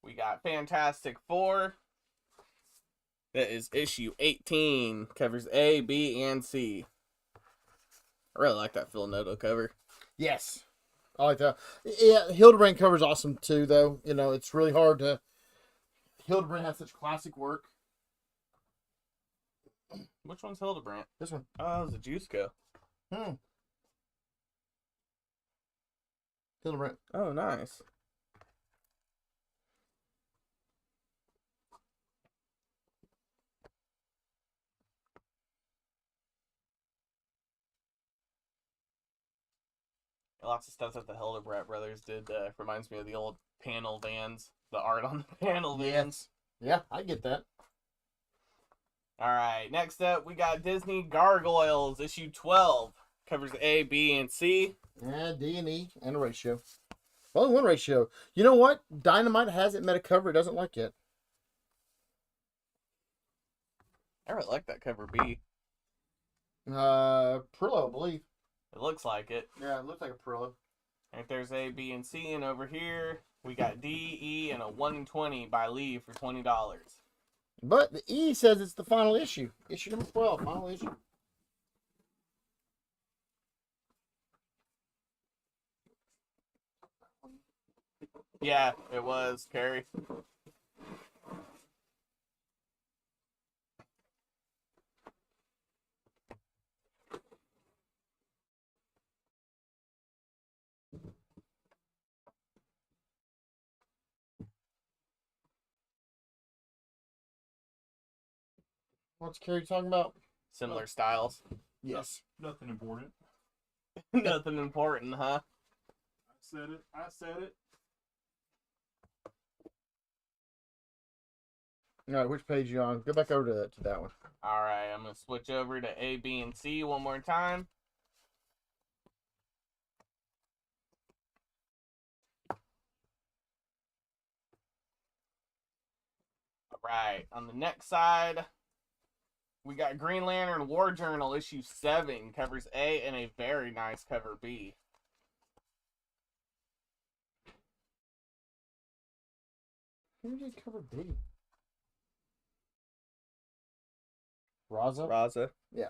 we got Fantastic Four. That is issue 18. Covers A, B, and C. I really like that Phil Noto cover. Yes. I like that. Yeah, Hildebrand cover's awesome too, though. It's really hard to. Hildebrand has such classic work. Which one's Hildebrand? This one. Oh, that was a Juiceco. Hildebrand. Oh, nice. Lots of stuff that the Hildebrandt brothers did reminds me of the old panel vans. The art on the panel vans. Yeah, I get that. All right, next up we got Disney Gargoyles, issue 12. Covers A, B, and C. Yeah, D and E and a ratio. Only one ratio. You know what? Dynamite hasn't met a cover it doesn't like yet. I really like that cover B. Prillo, I believe. It looks like it. Yeah, it looks like a Prillo. Right there's A, B, and C, and over here we got D, E, and a 1 in 20 by Lee for $20. But the E says it's the final issue. Issue number 12, final issue. Yeah, it was, Carrie. What's Carrie talking about? Similar styles. Yes. Nothing important. Nothing important, huh? I said it. All right, which page are you on? Go back over to that one. All right, I'm going to switch over to A, B, and C one more time. All right, on the next side, we got Green Lantern War Journal issue 7. Covers A and a very nice cover B. Who did cover B? Raza? Raza. Yeah.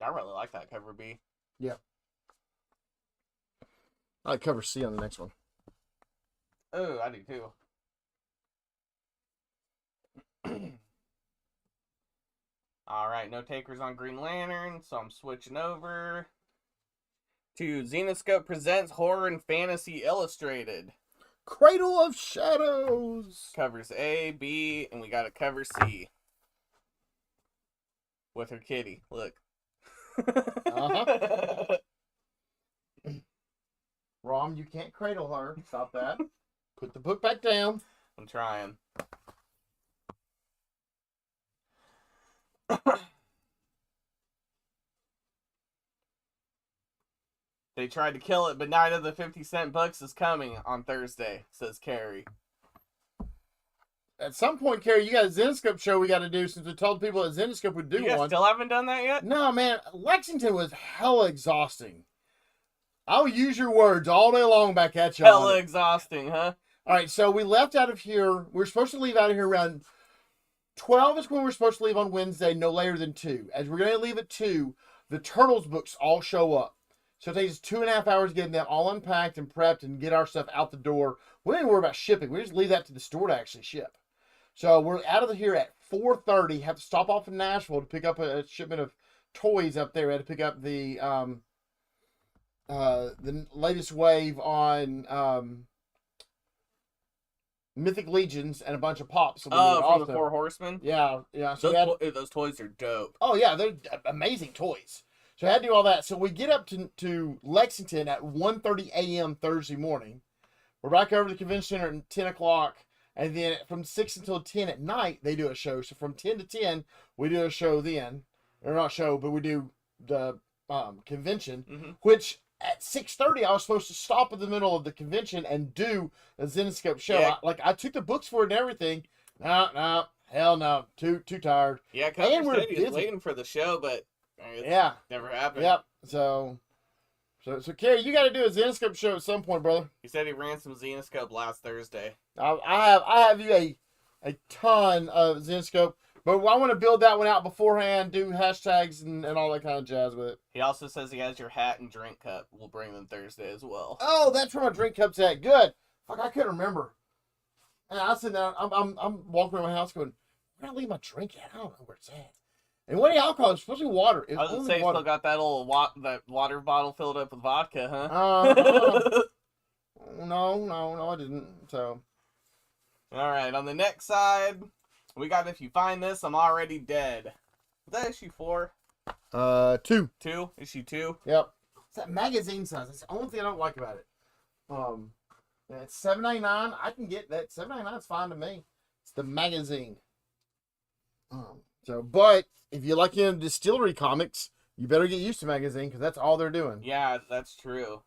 I really like that cover B. Yeah. I like cover C on the next one. Oh, I do too. Alright, no takers on Green Lantern, so I'm switching over to Zenoscope Presents Horror and Fantasy Illustrated. Cradle of Shadows! Covers A, B, and we got a cover C. With her kitty. Look. Uh-huh. Rom, you can't cradle her. Stop that. Put the book back down. I'm trying. They tried to kill it, but Night of the 50-Cent Books is coming on Thursday, says Carrie. At some point, Carrie, you got a Zenescope show we got to do since we told people that Zenescope would do You guys one. still haven't done that yet? No, man, Lexington was hella exhausting. I'll use your words all day long back at you. Hella exhausting, huh? All right, so we left out of here. We're supposed to leave out of here around 12 is when we're supposed to leave on Wednesday, no later than 2. As we're going to leave at 2, the Turtles books all show up. So it takes us 2.5 hours getting them all unpacked and prepped and get our stuff out the door. We don't even worry about shipping. We just leave that to the store to actually ship. So we're out of here at 4:30. Have to stop off in Nashville to pick up a shipment of toys up there. We had to pick up the latest wave on Mythic Legions and a bunch of pops. So from the Four Horsemen? Yeah. So those toys are dope. Oh, yeah, they're amazing toys. So I had to do all that. So we get up to Lexington at 1:30 a.m. Thursday morning. We're back over to the convention center at 10 o'clock. And then from 6 until 10 at night, they do a show. So from 10 to 10, we do a show then. Or not show, but we do the convention, which at 6:30, I was supposed to stop in the middle of the convention and do a Zenescope show. Yeah. I took the books for it and everything. No, hell no. Too tired. Yeah, And we're Cover City is busy. waiting for the show, but it's Yeah. never happened. Yep. So Kerry, you got to do a Zenescope show at some point, brother. He said he ran some Zenescope last Thursday. I have you a ton of Zenescope, but I want to build that one out beforehand, do hashtags and all that kind of jazz with it. He also says he has your hat and drink cup. We'll bring them Thursday as well. Oh, that's where my drink cup's at. Good. Fuck, I couldn't remember. And I was sitting there, I'm walking around my house going, where did I leave my drink at? I don't know where it's at. And what do y'all call it? It's supposed to be water. It's I was only gonna say, water. still got that that water bottle filled up with vodka, huh? No, I didn't. So. All right, on the next side, we got If You Find This, I'm Already Dead. Is that issue 4? 2. 2? Issue 2? Yep. It's that magazine size. That's the only thing I don't like about it. It's $7.99. I can get that. $7.99 is fine to me. It's the magazine. But if you like distillery comics, you better get used to magazine because that's all they're doing. Yeah, that's true.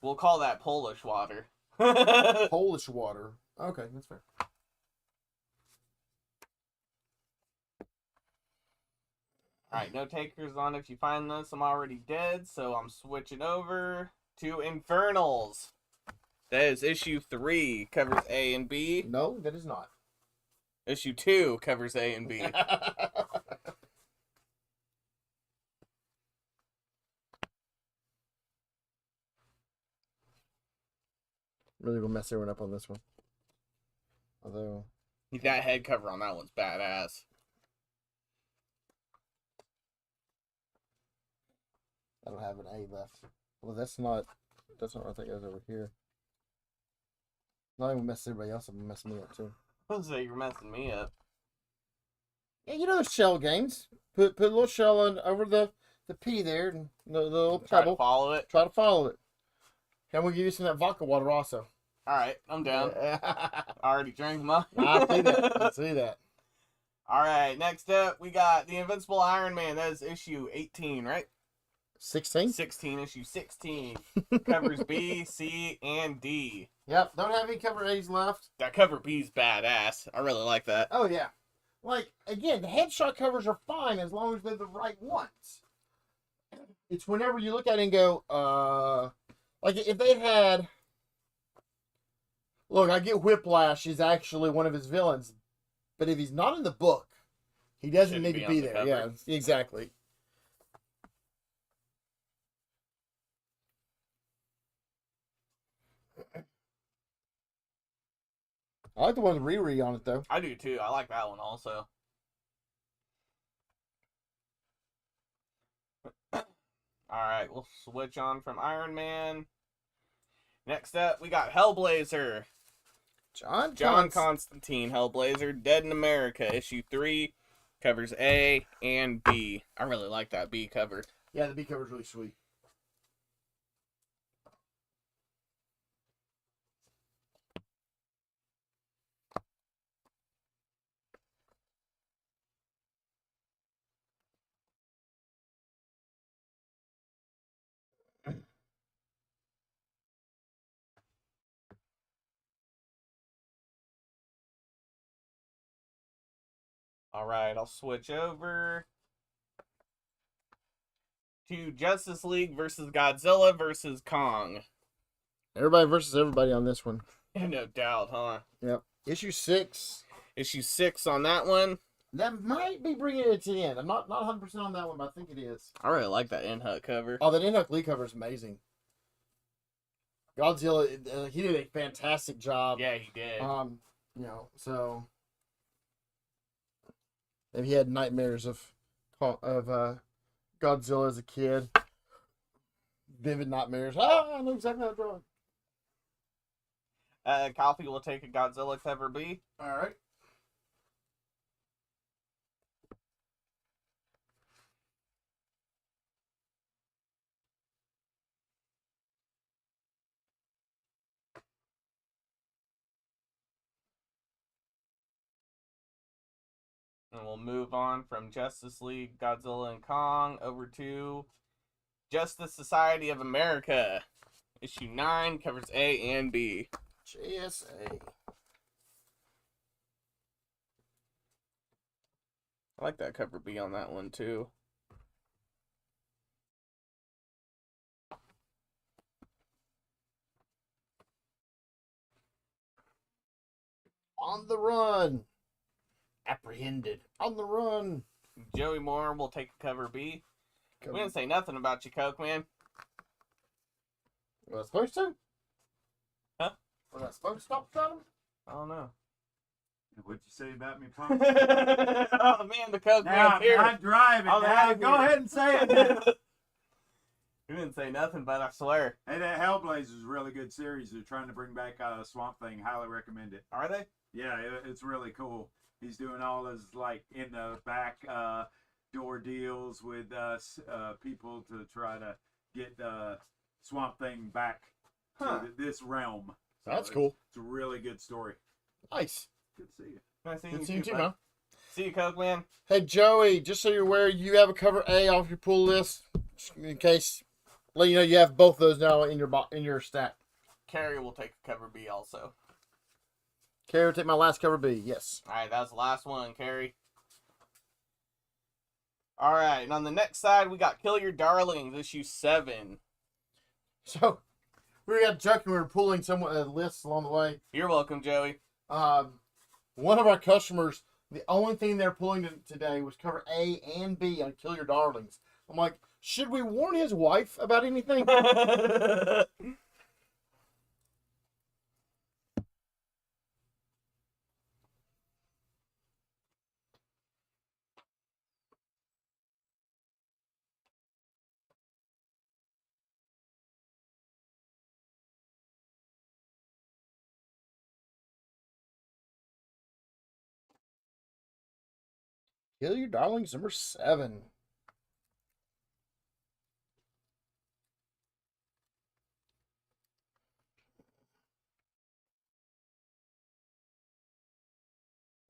We'll call that Polish water. Polish water. Okay, that's fair. Alright, no takers on If You Find This, I'm Already Dead, so I'm switching over to Infernals. That is issue 3, covers A and B. No, that is not. Issue 2 covers A and B. Really gonna mess everyone up on this one. Although That head cover on that one's badass. I don't have an A left. Well, that's not what I think is over here. Not even mess everybody else up and mess me up too. I was gonna say, you're messing me up. Yeah, you know those shell games. Put a little shell over the P there and the little Try to pebble. follow it. Try to follow it. And we'll give you some of that vodka water also. Alright, I'm down. I already drank mine. I see that. I see that. Alright, next up, we got The Invincible Iron Man. That is issue 18, right? 16? 16, issue 16. Covers B, C, and D. Yep. Don't have any cover A's left. That cover B's badass. I really like that. Oh, yeah. Like, again, the headshot covers are fine as long as they're the right ones. It's whenever you look at it and go, like if they had, look, I get Whiplash is actually one of his villains, but if he's not in the book, he doesn't Shouldn't need to be be on the there. cover. Yeah, exactly. I like the one with Riri on it, though. I do too. I like that one also. Alright, we'll switch on from Iron Man. Next up, we got Hellblazer. John Constantine, Hellblazer, Dead in America, issue 3, covers A and B. I really like that B cover. Yeah, the B cover's really sweet. All right, I'll switch over to Justice League versus Godzilla versus Kong. Everybody versus everybody on this one. No doubt, huh? Yep. Issue 6. Issue 6 on that one. That might be bringing it to the end. I'm not 100% on that one, but I think it is. I really like that In-Hut cover. Oh, that Enoch Lee cover is amazing. Godzilla, he did a fantastic job. Yeah, he did. So if he had nightmares of Godzilla as a kid, vivid nightmares. I know exactly how to draw it. Coffee will take a Godzilla cover B. All right. And we'll move on from Justice League, Godzilla, and Kong over to Justice Society of America. Issue 9 covers A and B. JSA. I like that cover B on that one, too. On the run. Apprehended. On the run. Joey Moore will take cover B. Come We didn't say nothing about you, Coke Man. Was I supposed to? Huh? Was I supposed to stop at him? I don't know. What'd you say about me, Punk? Oh, man, the Coke Now Man's here. I'm driving. I'm Now happy. go ahead and say it. Now. You didn't say nothing, but I swear. Hey, that Hellblazer is a really good series. They're trying to bring back Swamp Thing. Highly recommend it. Are they? Yeah, it's really cool. He's doing all his like in the back door deals with people to try to get Swamp Thing back Huh. to this realm. So That's cool. It's a really good story. Nice. Good to see you. Nice seeing Good you seeing you too, bud. man. See you, Coke Man. Hey, Joey, just so you're aware, you have a cover A off your pull list. Just in case, let you know you have both those now in your stack. Carrie will take cover B also. Carrie, take my last cover B. Yes. All right, that was the last one, Carrie. All right, and on the next side, we got Kill Your Darlings, issue 7. So, we got joking. We were pulling some lists along the way. You're welcome, Joey. One of our customers, the only thing they're pulling today was cover A and B on Kill Your Darlings. I'm like, should we warn his wife about anything? Kill Your Darlings, number 7.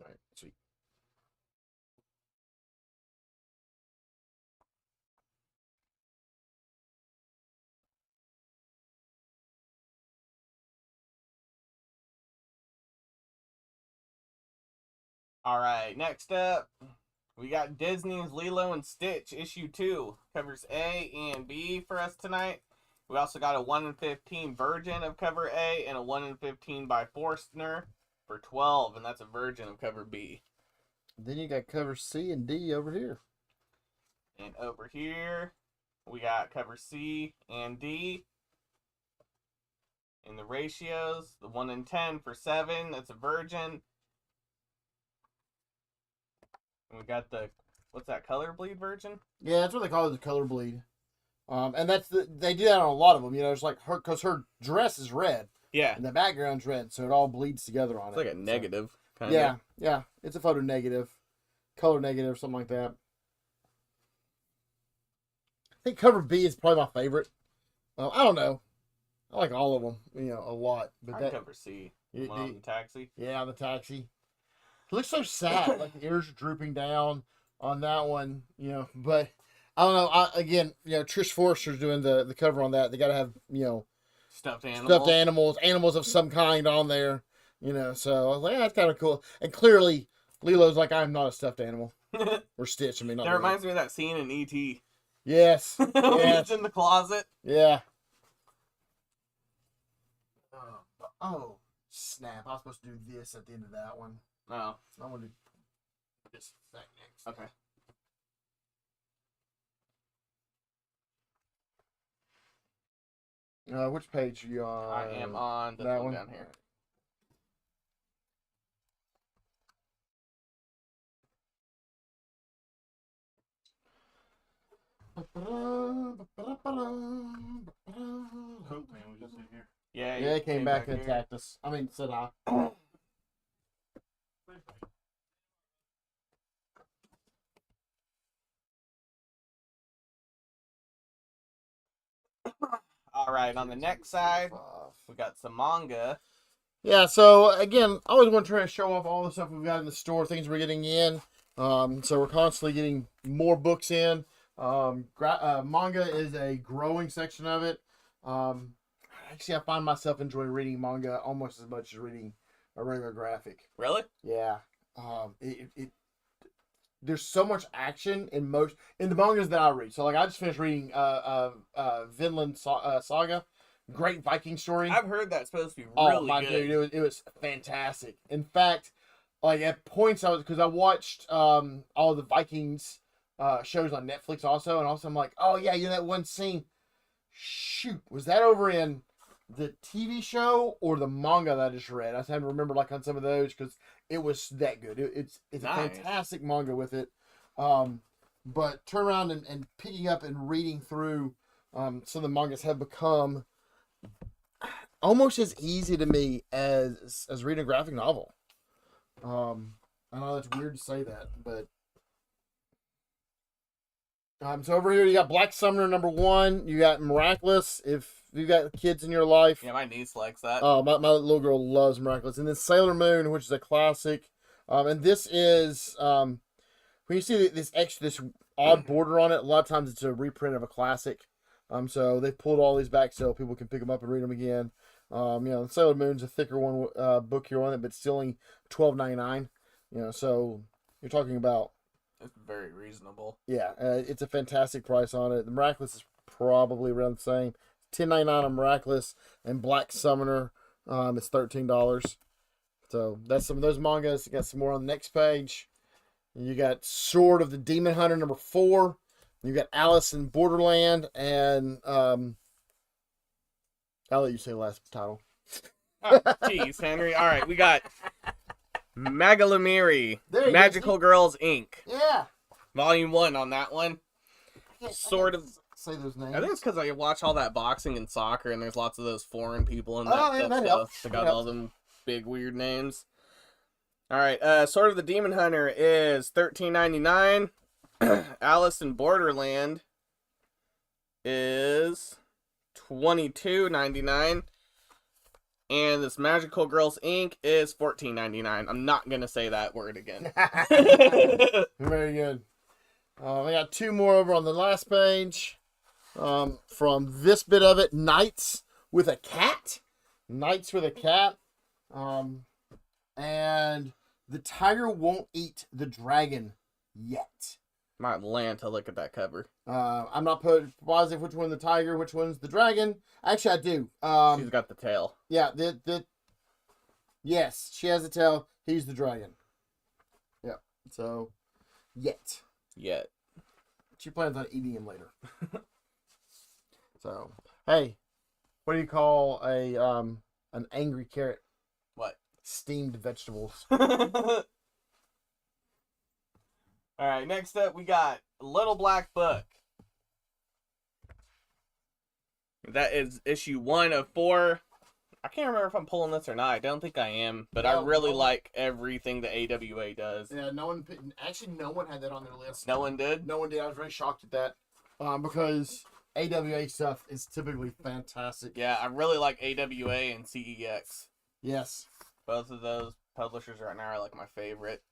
All right, sweet. All right, next up, we got Disney's Lilo and Stitch, issue 2. Covers A and B for us tonight. We also got a 1 in 15 Virgin of cover A and a 1 in 15 by Forstner for 12, and that's a Virgin of cover B. Then you got cover C and D over here. And over here, we got cover C and D. In the ratios, the 1 in 10 for 7, that's a Virgin. And we got the, what's that, color bleed Virgin? Yeah, that's what they call it, the color bleed. And they do that on a lot of them. You know, it's like because her dress is red Yeah. and the background's red, so it all bleeds together on It's it. like a negative. So, Kind yeah, yeah. It's a photo negative, color negative, something like that. I think cover B is probably my favorite. I don't know. I like all of them, you know, a lot. But I'd that, cover C. it- On the taxi. yeah, the taxi. It looks so sad, like the ears are drooping down on that one, you know. But I don't know. Again, you know, Trish Forster's doing the cover on that. They got to have, you know, Stuffed animals. stuffed animals of some kind on there, you know. So I was like, yeah, that's kind of cool. And clearly, Lilo's like, I'm not a stuffed animal. Or Stitch, I mean, not That Lilo. reminds me of that scene in E.T. Yes. when Yes. he's in the closet. Yeah. Oh, snap. I was supposed to do this at the end of that one. Oh, I'm going to do this next. okay. Which page are you on? I am on this that one one down here. Hope man was just in here. Yeah, Yeah, he came back and here. attacked us. I mean, said I. All right, on the next side, we got some manga. Yeah, so again, I always want to try to show off all the stuff we've got in the store, things we're getting in. So we're constantly getting more books in. Manga is a growing section of it. Actually, I find myself enjoying reading manga almost as much as reading a regular graphic. Really? Yeah. There's so much action in the mangas that I read. So like I just finished reading Vinland Saga, great Viking story. I've heard that's supposed to be Oh really my good. dude, it was fantastic. In fact, like at points because I watched all the Vikings shows on Netflix also, and also I'm like, oh yeah, you know that one scene. Shoot, was that over in the TV show or the manga that I just read? I just have to remember like on some of those because it was that good. It's Nice. a fantastic manga with it. But turn around and picking up and reading through some of the mangas have become almost as easy to me as reading a graphic novel. I know that's weird to say that, but so over here you got Black Summoner #1. You got Miraculous. If you got kids in your life, Yeah, my niece likes that. oh, my little girl loves Miraculous. And then Sailor Moon, which is a classic. And this is when you see this odd border on it. A lot of times it's a reprint of a classic. So they pulled all these back so people can pick them up and read them again. Sailor Moon's a thicker one book here on it, but still only $12.99. So you're talking about. It's very reasonable. Yeah, it's a fantastic price on it. The Miraculous is probably around the same. $10.99 on Miraculous, and Black Summoner is $13. So that's some of those mangas. You got some more on the next page. You got Sword of the Demon Hunter #4. You got Alice in Borderland, and I'll let you say the last title. Jeez, Henry. All right, we got Magalamiri, There you go. Magical Girls Inc. Yeah. Volume 1 on that one. Sort of. Say those names. I think it's because I watch all that boxing and soccer, and there's lots of those foreign people in that, Oh, yeah, that that stuff. helps. They That got all helps. them big weird names. All right, Sword of the Demon Hunter is $13.99. Alice in Borderland is $22.99. And this Magical Girls Inc. is $14.99. I'm not gonna say that word again. Very good. I got two more over on the last page. From this bit of it, Knights with a Cat. Knights with a Cat. And the tiger won't eat the dragon yet. Might land to look at that cover. I'm not positive which one's the tiger, which one's the dragon. Actually, I do. She's got the tail. Yeah, yes, she has a tail. He's the dragon. Yeah. So, yet. Yet. She plans on eating him later. So, hey, what do you call an angry carrot? What? Steamed vegetables. All right, next up we got Little Black Book. That is issue 1 of 4. I can't remember if I'm pulling this or not. I don't think I am, but I No, really no. like everything the AWA does. Yeah, no one had that on their list. No one did? No one did. I was very shocked at that. Because AWA stuff is typically fantastic. Yeah, I really like AWA and CEX. Yes. Both of those publishers right now are like my favorite.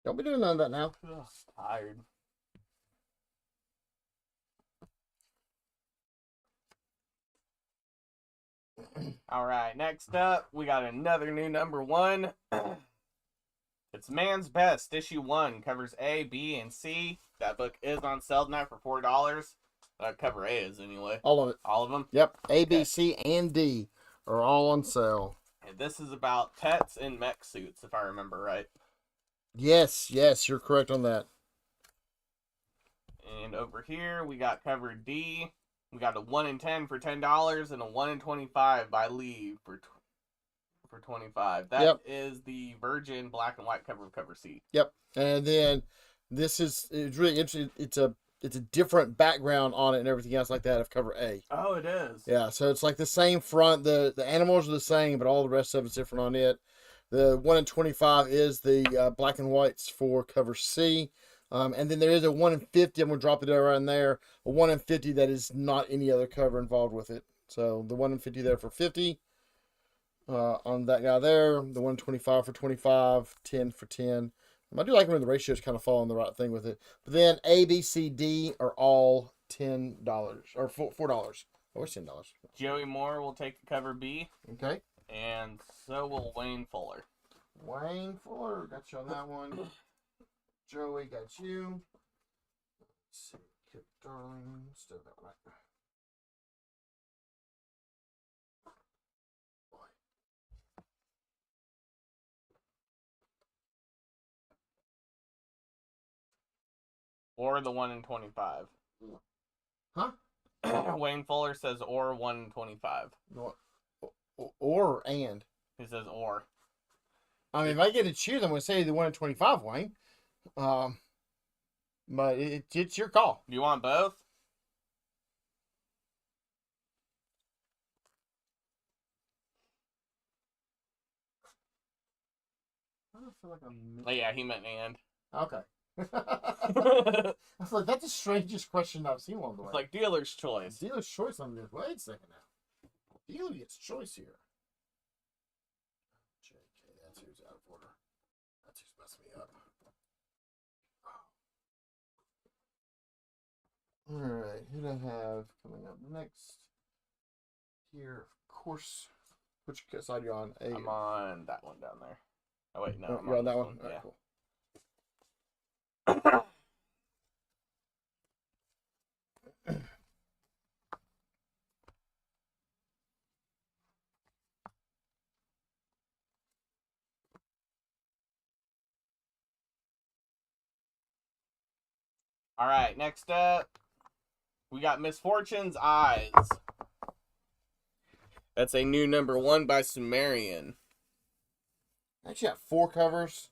Don't be doing none of that now. Ugh, tired. All right, next up, we got another new number 1. It's Man's Best, issue 1. Covers A, B, and C. That book is on sale tonight for $4. Cover A is anyway. All of it. All of them. Yep. A, B, Okay. C, and D are all on sale. And this is about pets in mech suits, if I remember right. Yes, you're correct on that. And over here, we got cover D. We got a 1 in 10 for $10 and a 1 in 25 by Lee for $25. That is the Virgin black and white cover of cover C. Yep. And then it's really interesting. It's a different background on it and everything else like that of cover A. Oh, it is. Yeah, so it's like the same front. The animals are the same, but all the rest of it's different on it. The 1 in 25 is the black and whites for cover C. And then there is a 1 in 50. I'm going to drop it around there. A 1 in 50 that is not any other cover involved with it. So the 1 in 50 there for 50. On that guy there. The 1 in 25 for 25. 10 for 10. I do like when the ratios kind of fall on the right thing with it. But then A, B, C, D are all $10 or $4. Oh, it's $10. Joey Moore will take cover B, Okay. and so will Wayne Fuller. Wayne Fuller, got you on that one. Joey, got you. Let's see. Kip Darling. Still got right. Or the 1 in 25. Huh? Wayne Fuller says or 1 in 25. No, or and. He says or. I mean, if I get to choose, I'm going to say the 1 in 25, Wayne. But it's your call. Do you want both? I don't feel like I'm. Oh, yeah, he meant and. Okay. It's I was like, that's the strangest question I've seen along the way. like dealer's choice. Dealer's choice on this. Wait a second now. Dealer gets choice here. JK, that's who's out of order. That's who's messing me up. Alright, who do I have coming up next? Here, of course. Which side are you on? A. I'm on that one down there. Oh, wait, no. Oh, I'm you're on that this one? Alright, Yeah. cool. All right, next up, we got Misfortune's Eyes. That's a new number 1 by Sumerian. I actually got 4 covers.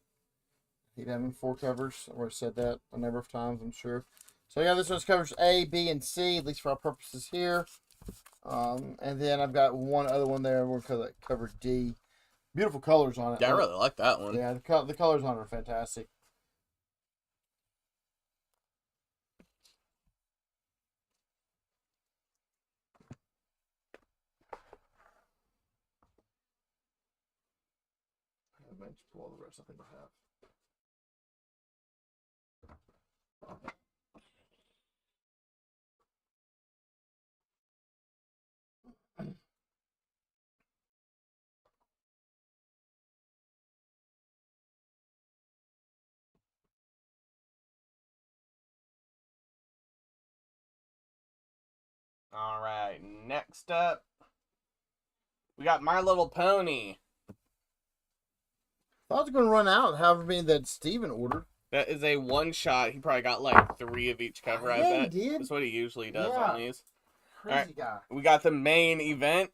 He'd having 4 covers. I've already said that a number of times, I'm sure. So yeah, this one's covers A, B, and C, at least for our purposes here. And then I've got one other one there. We're going to cover D. Beautiful colors on it. Yeah, I really like that one. Yeah, the colors on it are fantastic. I might just pull all the rest. I think I have. All right, next up, we got My Little Pony. I was going to run out, however many that Steven ordered. That is a one-shot. He probably got like 3 of each cover, I Yeah, bet. he did. That's what he usually does Yeah. on these. Crazy guy. We got the main event.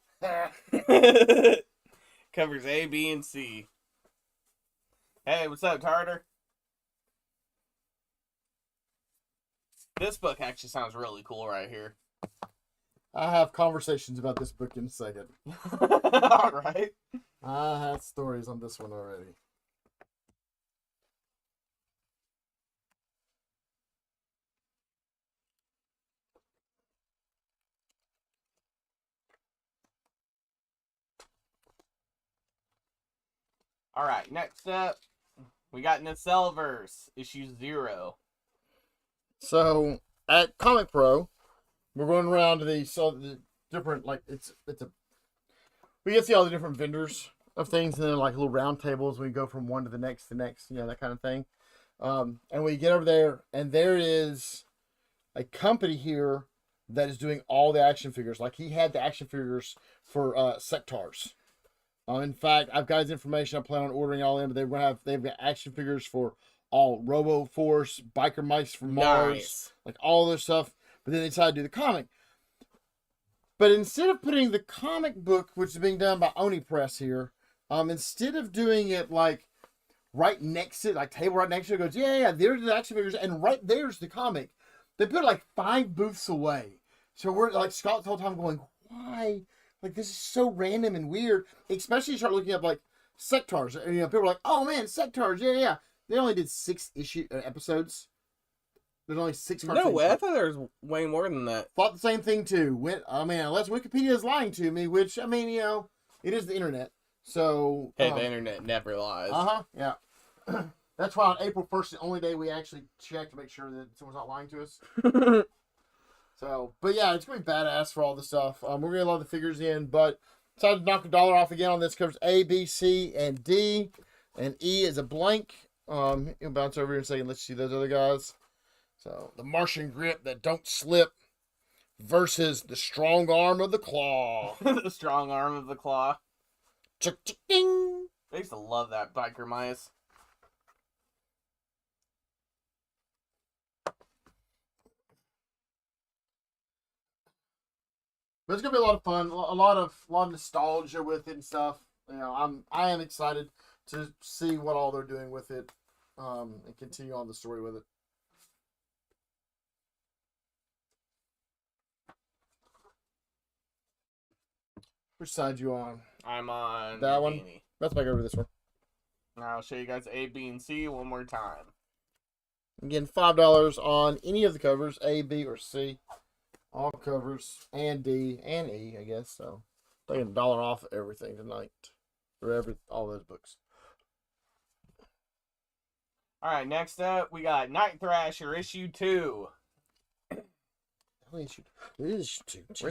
Covers A, B, and C. Hey, what's up, Tartar? This book actually sounds really cool right here. I have conversations about this book in a second. All right. I had stories on this one already. All right, next up, We got Nacellverse, issue 0. So at Comic Pro, we're going around to the different, like, we get to see all the different vendors of things, and then like little round tables. We go from one to the next, that kind of thing. And we get over there, and there is a company here that is doing all the action figures. Like, he had the action figures for Sectars. In fact, I've got his information. I plan on ordering all in, but they've got action figures for all Robo Force, Biker Mice from Mars, Nice. like all this stuff. But then they decided to do the comic. But instead of putting the comic book, which is being done by Oni Press here, instead of doing it like right next to it, like table right next to it, goes, yeah, there's the action figures, and right there's the comic. They put it like 5 booths away. So we're like, Scott's the whole time going, why? Like, this is so random and weird. Especially you start looking up like Sectars. And, people are like, oh man, Sectars, yeah. They only did 6 episodes. There's only 6 cartoons. No way, I thought there was way more than that. Thought the same thing too. Unless Wikipedia is lying to me, which, it is the internet. So. Hey, the internet never lies. Yeah. That's why on April 1st, the only day we actually check to make sure that someone's not lying to us. So, but yeah, it's going to be badass for all the stuff. We're going to load the figures in, but decided to knock $1 off again on this. Covers A, B, C, and D. And E is a blank. You'll bounce over here in a second. Let's see those other guys. So, the Martian grip that don't slip versus the strong arm of the claw. The strong arm of the claw. Ding. I used to love that Biker Mice. But it's gonna be a lot of fun, a lot of nostalgia with it and stuff. I am excited to see what all they're doing with it, and continue on the story with it. Which side you on? I'm on That the one? beanie. Let's back over to this one. Now I'll show you guys A, B, and C one more time. Again, $5 on any of the covers, A, B, or C. All covers, and D, and E, I guess. So, taking $1 off everything tonight. For all those books. Alright, next up, we got Night Thrasher, issue 2. Where's Where's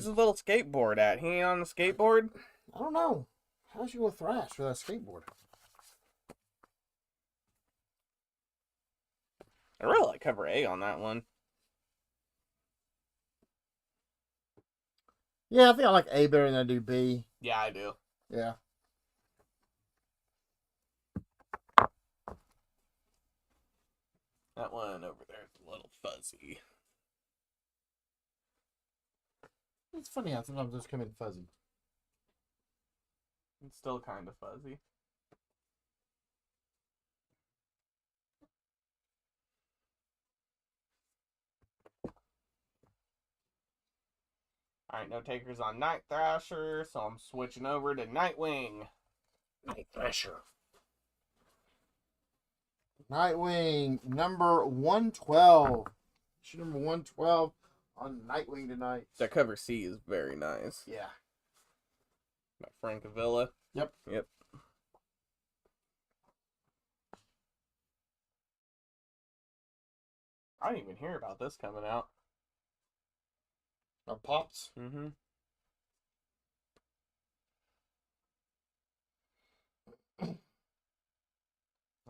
the little skateboard at? He ain't on the skateboard? I don't know. How's you going to thrash with that skateboard? I really like cover A on that one. Yeah, I think I like A better than I do B. Yeah, I do. Yeah. That one over there is a little fuzzy. It's funny how sometimes those come in fuzzy. It's still kind of fuzzy. Alright, no takers on Night Thrasher, so I'm switching over to Nightwing. Night Thrasher. Nightwing number 112. Issue number 112 on Nightwing tonight. That cover C is very nice. Yeah. Got Frank Avila. Yep. I didn't even hear about this coming out. Pops. Mm-hmm.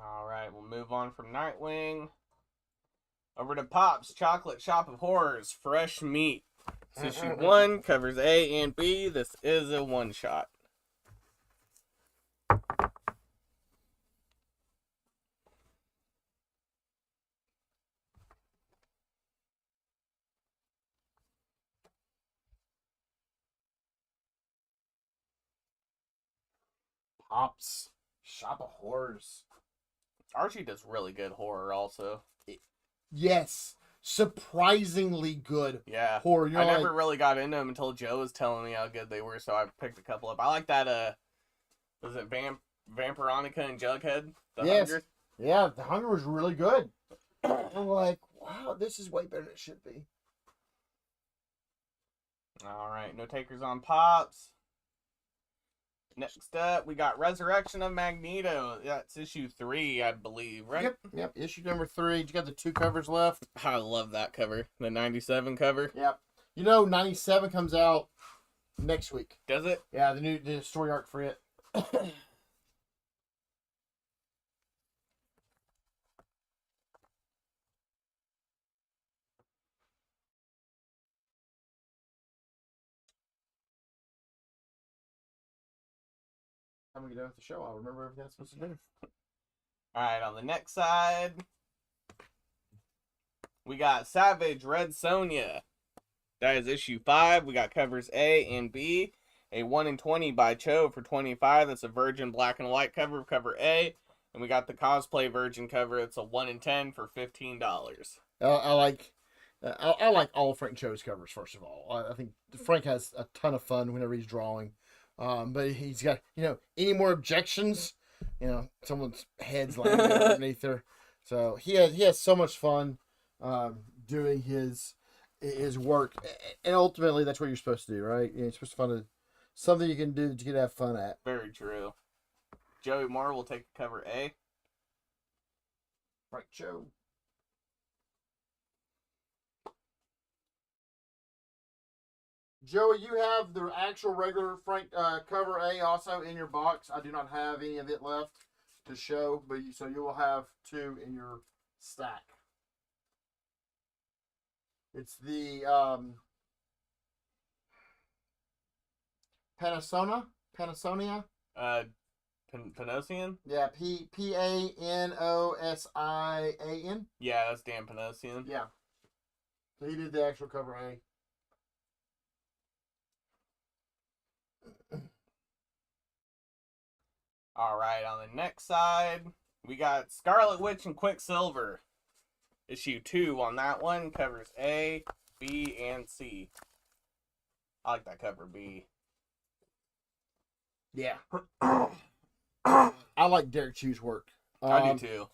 Alright, we'll move on from Nightwing. Over to Pops, Chocolate Shop of Horrors, Fresh Meat. It's issue 1, covers A and B. This is a one-shot. Pops. Shop of Horrors. Archie does really good horror also. Yes. Surprisingly good Yeah. horror. I never really got into them until Joe was telling me how good they were, so I picked a couple up. I like that, was it Vampironica and Jughead? The Yes. Hunger? Yeah, the Hunger was really good. I'm like, wow, this is way better than it should be. Alright, no takers on Pops. Next up, we got Resurrection of Magneto. That's issue 3, I believe, right? Yep. Issue number 3. You got the 2 covers left. I love that cover. The 97 cover. Yep. You know, 97 comes out next week. Does it? Yeah, the story arc for it. Time we get done with the show, I'll remember everything I'm supposed to do. Alright, on the next side, we got Savage Red Sonja. That is issue 5. We got covers A and B. A 1 in 20 by Cho for 25. That's a virgin black and white cover of cover A. And we got the cosplay virgin cover. It's a 1 in 10 for $15. I like all of Frank Cho's covers. First of all, I think Frank has a ton of fun whenever he's drawing. But he's got, any more objections? Someone's head's laying underneath her. So he has so much fun doing his work, and ultimately that's what you're supposed to do, right? You're supposed to find something you can do that you can have fun at. Very true. Joey Moore will take cover A. Frank Cho. Joey, you have the actual regular Frank cover A also in your box. I do not have any of it left to show, but so you will have 2 in your stack. It's the Panasonia. Panosian? Yeah, Panosian. Yeah, that's Dan Panosian. Yeah. So he did the actual cover A. Alright, on the next side, we got Scarlet Witch and Quicksilver. Issue 2 on that one. Covers A, B, and C. I like that cover B. Yeah. I like Derek Chu's work. I do too.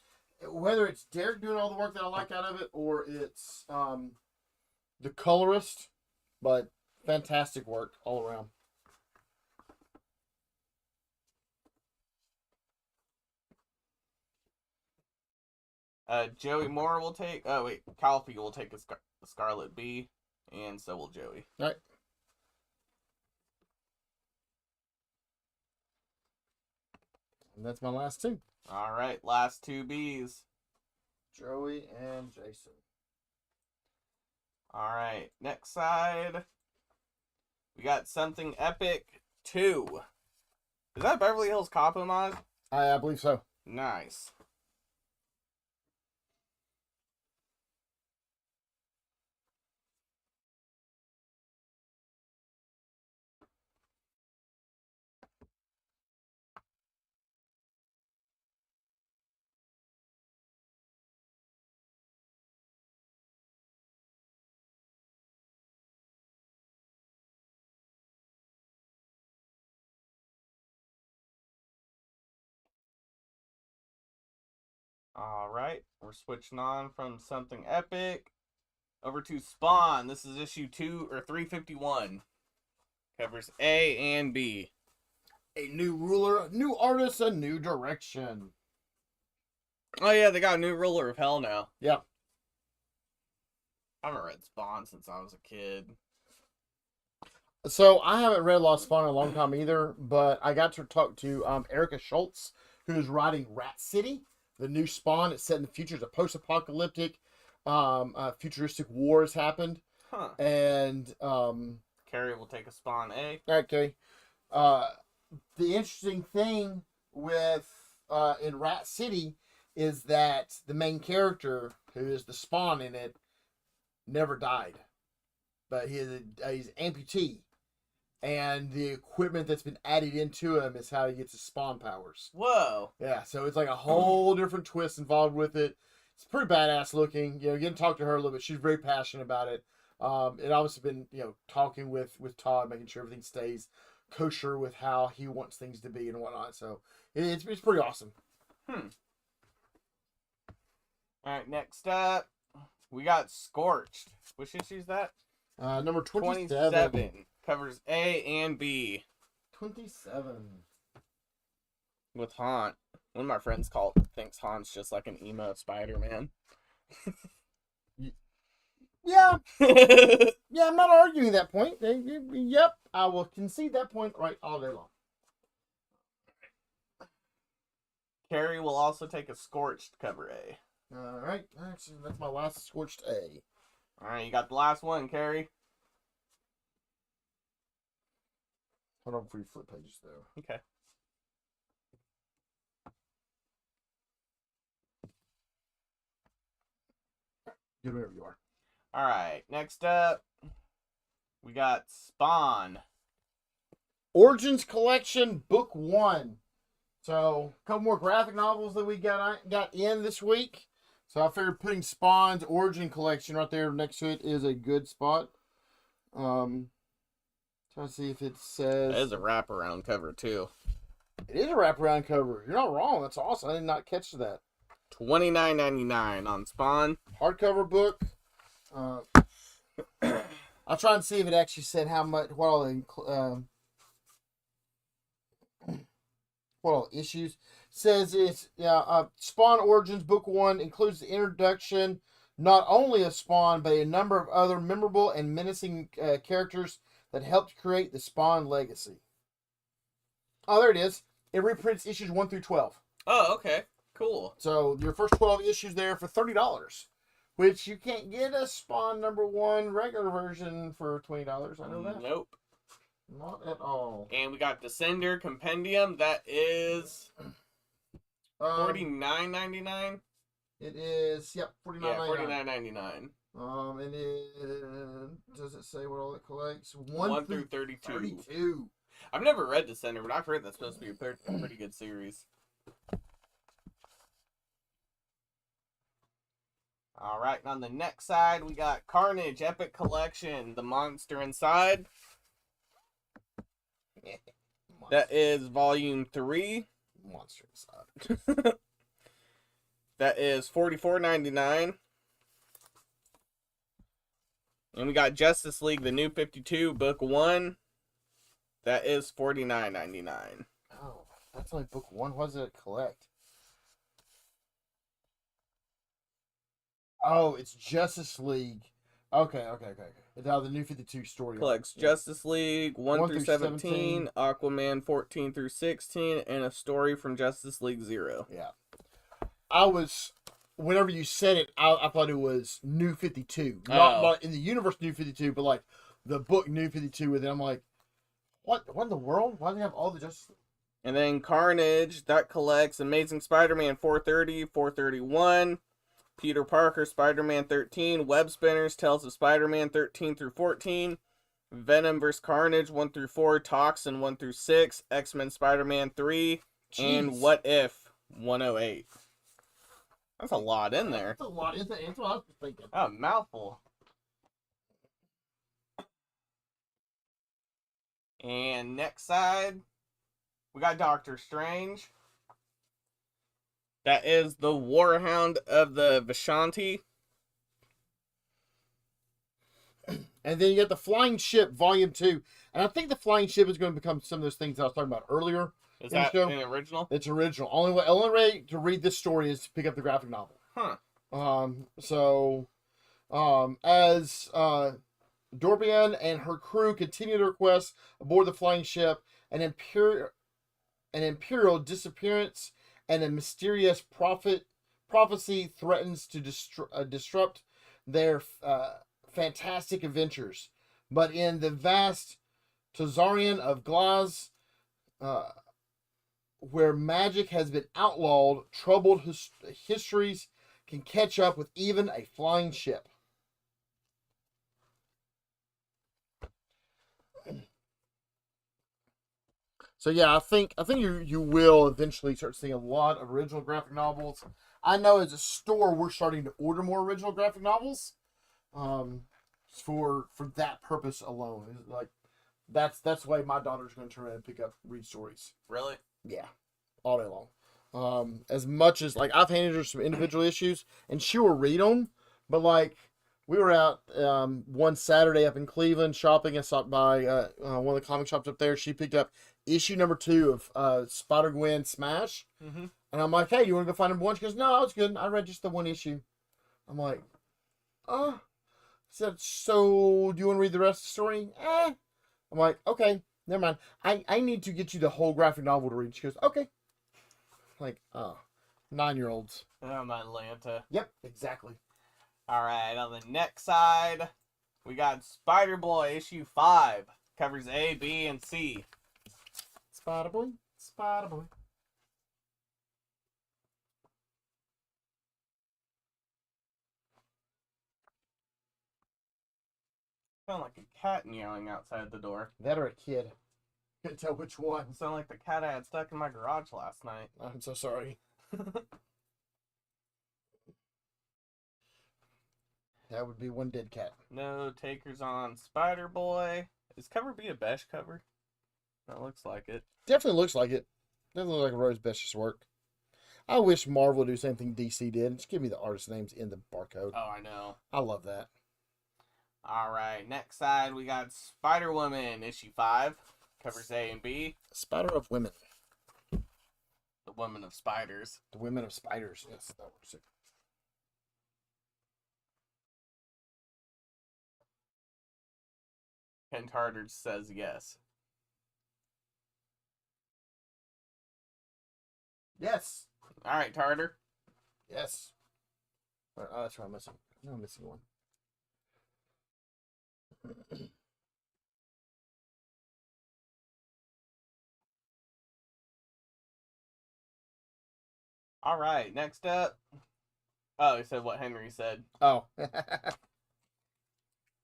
Whether it's Derek doing all the work that I like out of it, or it's the colorist, but fantastic work all around. Joey Moore will take... Oh, wait. Calfee will take the Scarlet B, and so will Joey. All right. And that's my last 2. Alright, last 2 Bs. Joey and Jason. Alright, next side. We got Something Epic 2. Is that Beverly Hills Cop homage? I believe so. Nice. Alright, we're switching on from Something Epic over to Spawn. This is issue 351. Covers A and B. A new ruler, a new artist, a new direction. Oh yeah, they got a new ruler of hell now. Yeah. I haven't read Spawn since I was a kid. So I haven't read Lost Spawn in a long time either, but I got to talk to Erica Schultz, who's writing Rat City, the new Spawn. It's set in the future. It's a post-apocalyptic, futuristic war has happened. Huh. And Carrie will take a Spawn A. okay. The interesting thing with in Rat City is that the main character, who is the Spawn in it, never died, but he's amputee, and the equipment that's been added into him is how he gets his Spawn powers. Whoa. Yeah, so it's like a whole different twist involved with it. It's pretty badass looking. Getting to talk to her a little bit. She's very passionate about it. And obviously been, talking with Todd, making sure everything stays kosher with how he wants things to be and whatnot. So it's pretty awesome. Alright, next up, we got Scorched. Which issue is that? Number 27. 27. Covers A and B. 27. With Haunt. One of my friends thinks Haunt's just like an emo Spider-Man. Yeah, yeah, I'm not arguing that point. Yep, I will concede that point right all day long. Carrie will also take a Scorched cover A. All right, actually, that's my last Scorched A. All right, you got the last one, Carrie. Hold on for your flip pages, though. Okay. Get wherever you are. All right, next up, we got Spawn. Origins Collection, Book 1. So, a couple more graphic novels that we got in this week. So, I figured putting Spawn's Origin Collection right there next to it is a good spot. Trying to see if it says... That is a wraparound cover, too. It is a wraparound cover. You're not wrong. That's awesome. I did not catch that. $29.99 on Spawn. Hardcover book. I'll try and see if it actually said how much, what all issues. Says it's Spawn Origins Book 1 includes the introduction not only of Spawn but a number of other memorable and menacing characters that helped create the Spawn legacy. Oh, there it is. It reprints issues 1 through 12. Oh, okay. Cool. So your first 12 issues there for $30, which you can't get a Spawn #1 regular version for $20. I know that. Nope. Not at all. And we got Descender Compendium. That is $49.99. It is, yep, $49.99. Yeah, $49.99. And it does it say what all it collects? 1 through 32. 32. I've never read Descender, but I've heard that's supposed to be a pretty good series. All right, and on the next side, we got Carnage Epic Collection, The Monster Inside. That is volume 3. Monster Inside. That is $44.99. And we got Justice League, The New 52, Book 1. That is $49.99. Oh, that's only book 1. What does it collect? Oh, it's Justice League. Okay. Now the New 52 story. Collects Yeah. Justice League 1 through 17, Aquaman 14 through 16, and a story from Justice League 0. Yeah. Whenever you said it, I thought it was New 52. Not in the universe New 52, but like the book New 52 with it. I'm like, what in the world? Why do they have all the Justice League? And then Carnage, that collects Amazing Spider-Man 430, 431, Peter Parker, Spider-Man 13, Web Spinners, Tales of Spider-Man 13 through 14, Venom vs. Carnage 1 through 4, Toxin 1 through 6, X-Men Spider-Man 3, and What If 108. That's a lot in there. That's a lot. It's what I was thinking. Oh, mouthful. And next side, we got Doctor Strange. That is the Warhound of the Vishanti. And then you got the Flying Ship, Volume 2. And I think the Flying Ship is going to become some of those things I was talking about earlier. Is that an original? It's original. Only way to read this story is to pick up the graphic novel. Huh. As Dorbian and her crew continue their quest aboard the Flying Ship, an imperial disappearance and a mysterious prophecy threatens to disrupt their fantastic adventures. But in the vast Tozarian of Glaz, where magic has been outlawed, troubled histories can catch up with even a flying ship. So yeah, I think you will eventually start seeing a lot of original graphic novels. I know as a store we're starting to order more original graphic novels, for that purpose alone. Like that's the way my daughter's going to turn around and read stories. Really? Yeah, all day long. As much as like I've handed her some individual issues and she will read them, but like we were out one Saturday up in Cleveland shopping. I stopped by one of the comic shops up there. She picked up issue number 2 of Spider-Gwen Smash. Mm-hmm. And I'm like, hey, you want to go find number 1? She goes, no, it's good. I read just the one issue. I'm like, oh. She said, so do you want to read the rest of the story? I'm like, okay, never mind. I need to get you the whole graphic novel to read. She goes, okay. Like, 9-year-olds. I'm Atlanta. Yep, exactly. All right, on the next side, we got Spider-Boy issue 5. Covers A, B, and C. Spider-Boy, Spider-Boy. Sound like a cat meowing outside the door. That or a kid. Couldn't tell which one. Sound like the cat I had stuck in my garage last night. I'm so sorry. That would be one dead cat. No takers on Spider-Boy. Is cover B a Besh cover? That looks like it. Definitely looks like it. Doesn't look like Rose Best's work. I wish Marvel would do the same thing DC did. Just give me the artist names in the barcode. Oh, I know. I love that. All right, next side, we got Spider-Woman issue 5. Covers A and B. Spider of Women. The Woman of Spiders. The Women of Spiders. Yes, that works. Ken Tarter says yes. Yes. All right, Tarter. Yes. Oh, that's right. I'm missing. No, I'm missing one. All right, next up. Oh, he said what Henry said. Oh.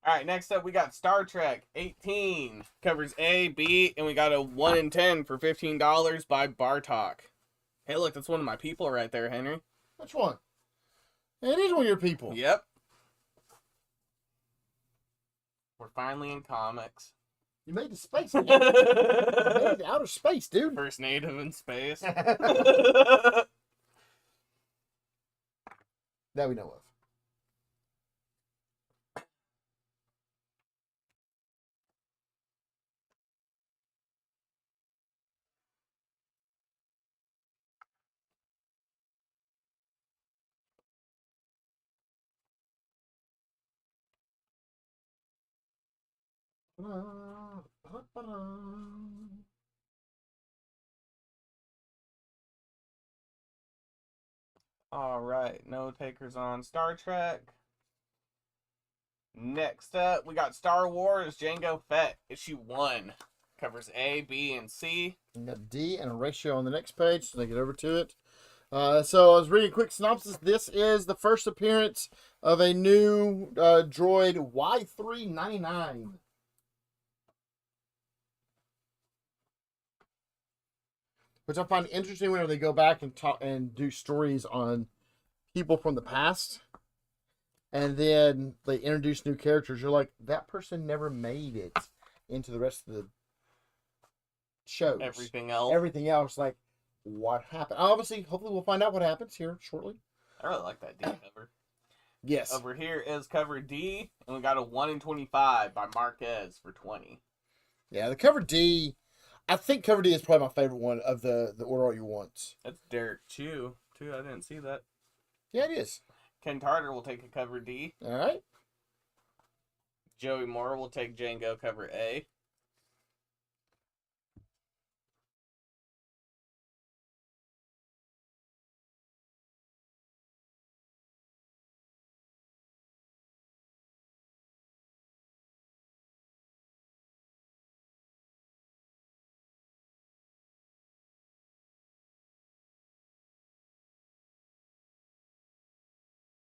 All right, next up we got Star Trek 18. Covers A, B, and we got a 1 in 10 for $15 by Bartok. Hey, look, that's one of my people right there, Henry. Which one? It is one of your people. Yep. We're finally in comics. You made the space. Man. You made the outer space, dude. First native in space. That we know of. All right, no takers on Star Trek. Next up, we got Star Wars Jango Fett, issue 1. Covers A, B, and C. We got D and a ratio on the next page, so they get over to it. So I was reading a quick synopsis. This is the first appearance of a new droid Y399. Which I find interesting whenever they go back and talk and do stories on people from the past. And then they introduce new characters. You're like, that person never made it into the rest of the shows. Everything else. Everything else, like, what happened? Obviously, hopefully we'll find out what happens here shortly. I really like that D cover. Yes. Over here is cover D, and we got a 1 in 25 by Marquez for 20. Yeah, the cover D, I think cover D is probably my favorite one of the Order All You Want. That's Derek Chu, too. I didn't see that. Yeah, it is. Ken Tarter will take a cover D. All right. Joey Moore will take Django cover A.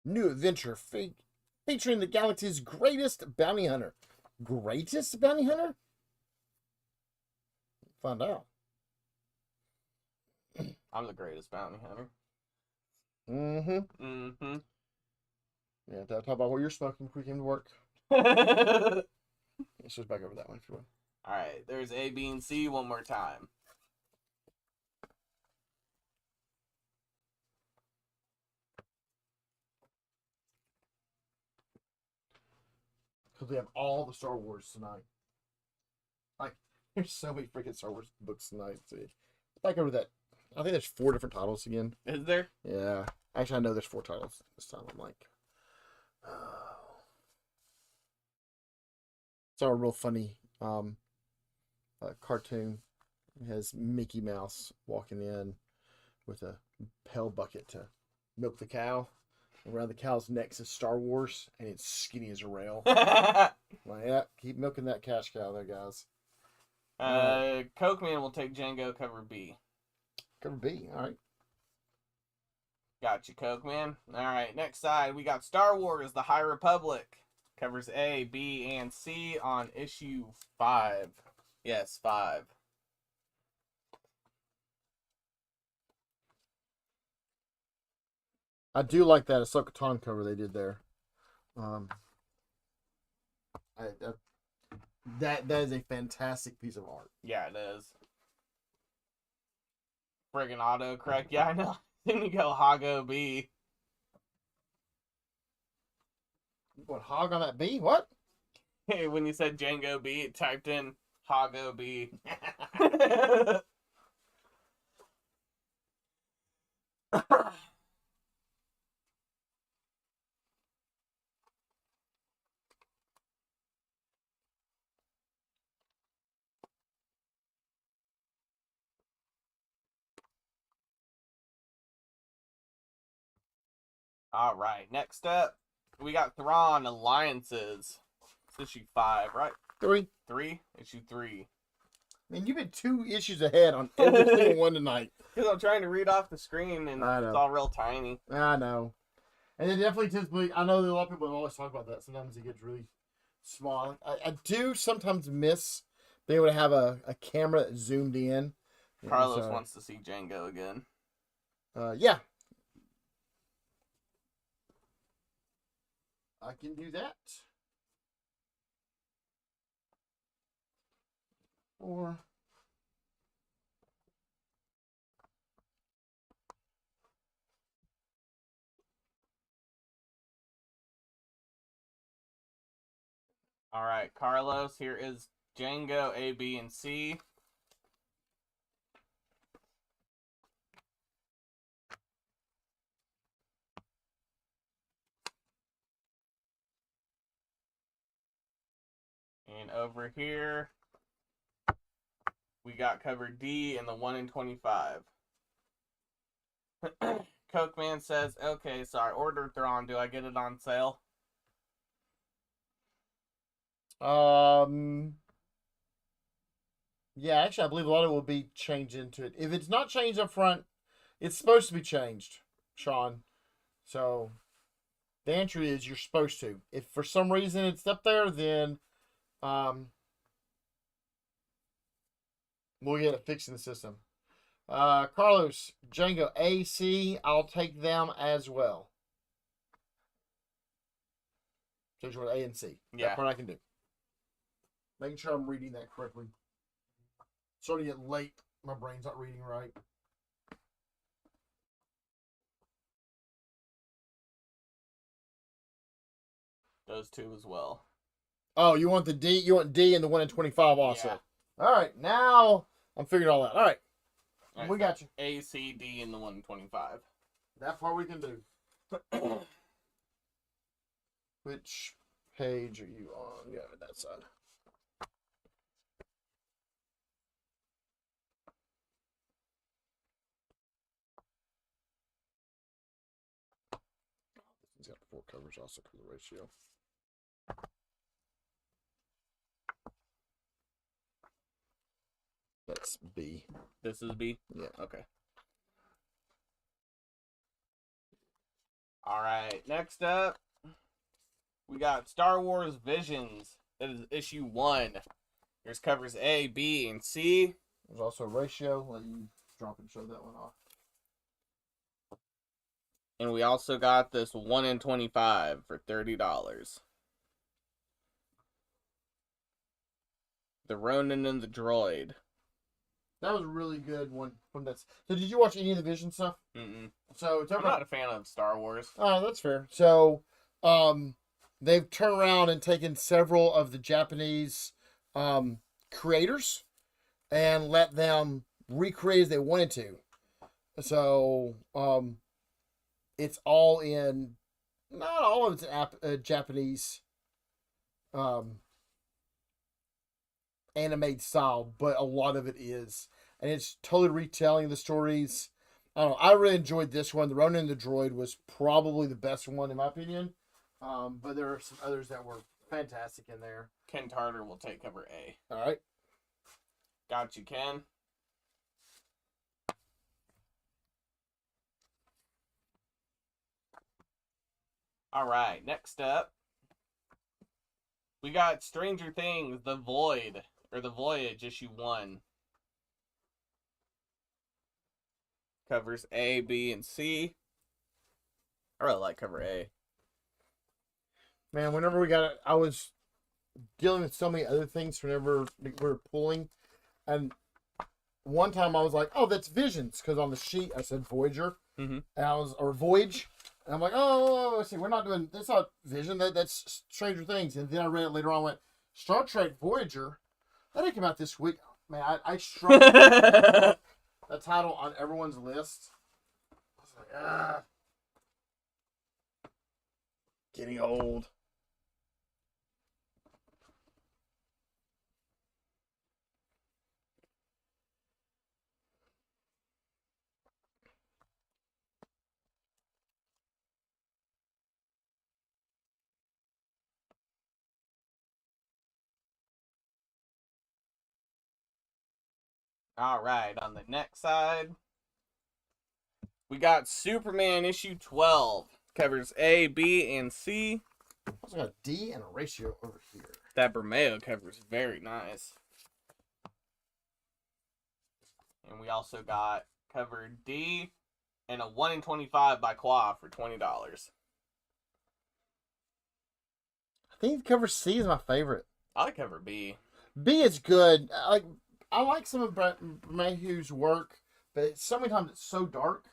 New adventure featuring the galaxy's greatest bounty hunter. Greatest bounty hunter? Find out. I'm the greatest bounty hunter. Mm-hmm. Mm-hmm. Yeah, talk about what you're smoking before you came to work. All Let's switch back over that one if you want. right, there's A, B, and C one more time. because we have all the Star Wars tonight. Like, there's so many freaking Star Wars books tonight. See, back over that. I think there's 4 different titles again. Is there? Yeah, actually, I know there's 4 titles this time. I'm like, oh. Saw a real funny cartoon. It has Mickey Mouse walking in with a pail bucket to milk the cow. Around the cow's neck says Star Wars, and it's skinny as a rail. Like, yeah, keep milking that cash cow there, guys. Coke Man will take Django cover B. Cover B, all right. Got you, Coke Man. All right, next side we got Star Wars: The High Republic. Covers A, B, and C on issue 5. Yes, 5. I do like that Ahsoka Tano cover they did there. That is a fantastic piece of art. Yeah, it is. Friggin' autocorrect. Yeah, I know. Then you go Hago B. You going hog on that B? What? Hey, when you said Django B, it typed in Hago B. All right, next up, we got Thrawn Alliances. It's issue 5, right? 3. 3? Issue 3. Man, you've been 2 issues ahead on every single one tonight. Because I'm trying to read off the screen and I know. it's all real tiny. I know. And it definitely typically, I know that a lot of people always talk about that. Sometimes it gets really small. I do sometimes miss being able to have a camera that zoomed in. Carlos wants to see Django again. Yeah. I can do that. Or All right, Carlos, here is Django A, B, and C. And over here, we got cover D in the 1 in 25. Coke Man says, okay, so I ordered Thrawn. Do I get it on sale? yeah, actually I believe a lot of it will be changed into it. If it's not changed up front, it's supposed to be changed, Sean. So the answer is you're supposed to. If for some reason it's up there, then we'll get it fixed in the system. Carlos, Django A, C, I'll take them as well. So you want A and C. Yeah. That part I can do. Making sure I'm reading that correctly. Starting to get late. My brain's not reading right. Those 2 as well. Oh, you want the D? You want D and the 1 in 25 also. Yeah. All right, now I'm figuring all that. All right. All right, We got you. A, C, D in the 1 in 25. That part we can do. Which page are you on? Yeah, that side. He's got 4 covers also for the ratio. That's B. This is B? Yeah. Okay. All right, next up, we got Star Wars Visions. That is issue 1. Here's covers A, B, and C. There's also a ratio. Let you drop and show that one off. And we also got this 1 in 25 for $30. The Ronin and the Droid. That was a really good one from this. So did you watch any of the Vision stuff? Mm-mm. So it's I'm over. not a fan of Star Wars. Oh, that's fair. So, they've turned around and taken several of the Japanese creators and let them recreate as they wanted to. So it's all in, not all of it's Japanese animated style, but a lot of it is. And it's totally retelling the stories. I don't know. I really enjoyed this one. The Ronin and the Droid was probably the best one in my opinion. But there are some others that were fantastic in there. Ken Tarter will take cover A. All right. Got you, Ken. All right, next up, we got Stranger Things, The Void, or The Voyage, issue 1. Covers A, B, and C. I really like cover A. Man, whenever we got it, I was dealing with so many other things whenever we were pulling. And one time I was like, oh, that's Visions. Because on the sheet I said Voyager. Mm-hmm. And or Voyage. And I'm like, oh, let's see, we're not doing, that's not Vision. That's Stranger Things. And then I read it later on and went, Star Trek Voyager? That didn't come out this week. Man, I struggled with the title on everyone's list. I was like, ah. Getting old. All right, on the next side, we got Superman issue 12. Covers A, B, and C. Also got a D and a ratio over here. That Bermeo cover is very nice. And we also got cover D and a 1 in 25 by Qua for $20. I think cover C is my favorite. I like cover B. B is good. I like some of Mayhew's work, but so many times it's so dark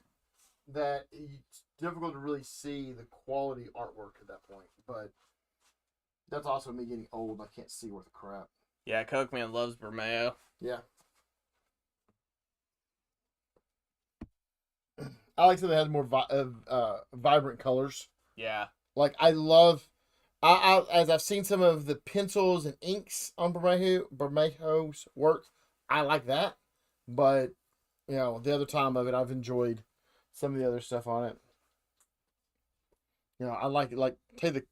that it's difficult to really see the quality artwork at that point. But that's also me getting old. I can't see worth a crap. Yeah, Cokeman loves Bermeo. Yeah. I like something that has more vibrant colors. Yeah. Like I love, as I've seen some of the pencils and inks on Bermejo's work, I like that. But the other time of it, I've enjoyed some of the other stuff on it. I like take the,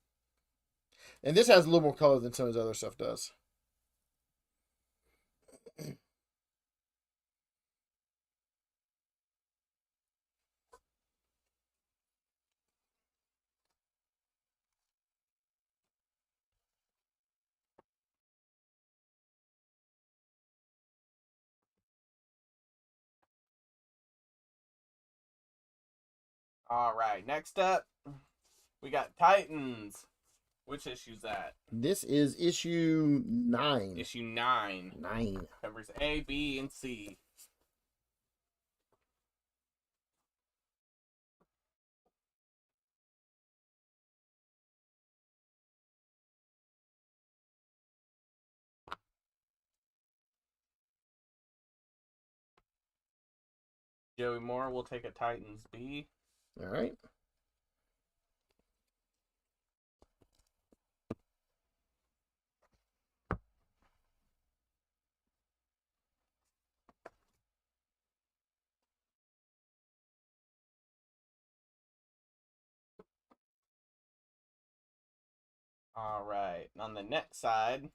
and this has a little more color than some of his other stuff does. All right, next up, we got Titans. Which issue's that? This is issue 9. Issue 9. 9. Covers A, B, and C. Joey Moore will take a Titans B. All right. All right. On the next side,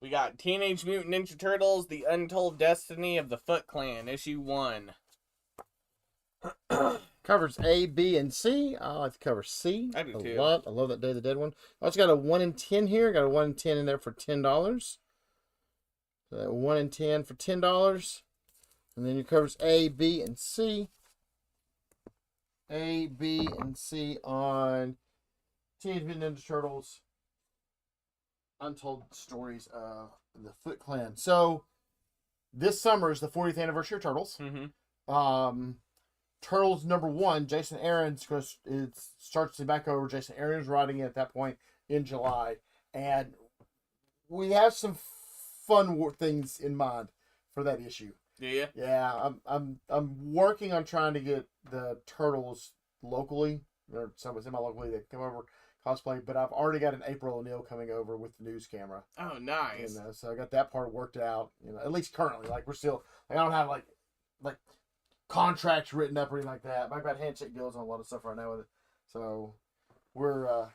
we got Teenage Mutant Ninja Turtles: The Untold Destiny of the Foot Clan, issue 1. Covers A, B, and C. I like the cover C. I do too. A lot. I love that Day of the Dead one. I also got a 1 in 10 here. Got a 1 in 10 in there for $10. So that 1 in 10 for $10. And then your covers A, B, and C. A, B, and C on Teenage Mutant Ninja Turtles: Untold Stories of the Foot Clan. So this summer is the 40th anniversary of Turtles. Mm-hmm. Turtles #1, Jason Aaron's it starts to back over. Jason Aaron's writing it at that point in July, and we have some fun things in mind for that issue. Yeah. Yeah, I'm working on trying to get the Turtles locally, or semi-locally that come over cosplay, but I've already got an April O'Neil coming over with the news camera. Oh, nice. So I got that part worked out. At least currently, like we're still, like I don't have like contracts written up or anything like that. I've got handshake deals on a lot of stuff right now with it, so we're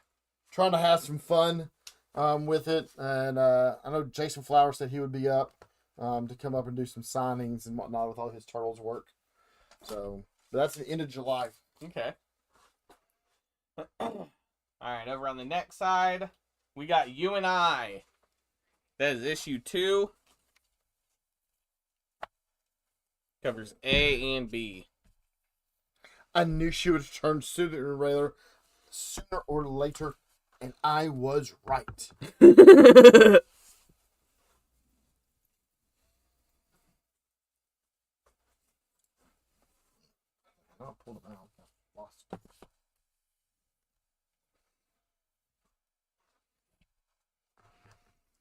trying to have some fun with it. And I know Jason Flowers said he would be up to come up and do some signings and whatnot with all his Turtles work. So that's the end of July. Okay. All right, over on the next side, we got You and I. That is issue 2. Covers A and B. I knew she would turn sooner or later, and I was right. I'll pull them out. Lost.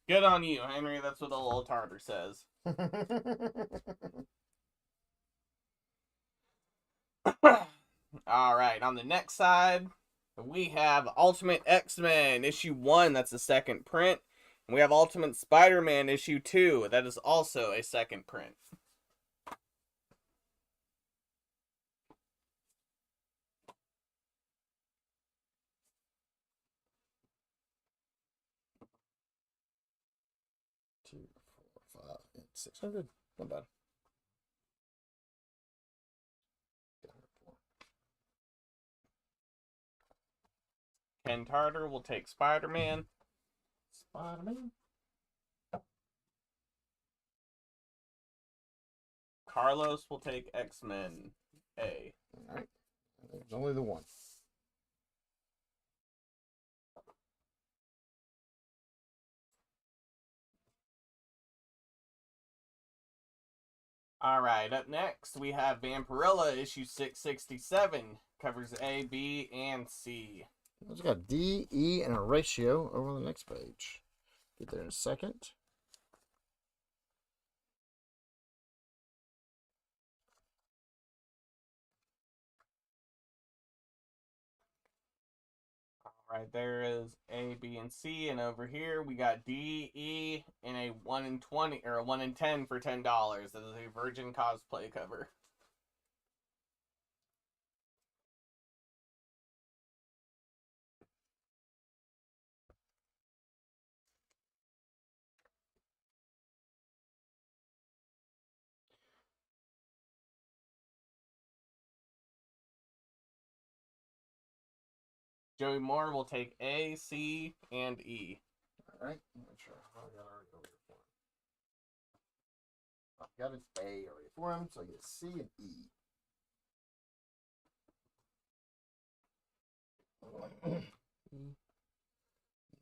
Good on you, Henry. That's what the little tartar says. All right, on the next side, we have Ultimate X-Men issue 1. That's the second print. And we have Ultimate Spider-Man issue 2. That is also a second print. Two, 4, 5, 600. Not bad. Ken Tartar will take Spider-Man. Spider-Man. Carlos will take X-Men A. All right. There's only the one. All right, up next we have Vampirella issue 667. Covers A, B, and C. It's got D, E, and a ratio over on the next page. Get there in a second. All right, there is A, B, and C, and over here we got D, E, and a 1 in 20 or a 1 in 10 for $10. That is a Virgin cosplay cover. Joey Moore will take A, C, and E. All right. I'm not sure. I got already over here for him. I've got an A already for him, so I get C and E. Let's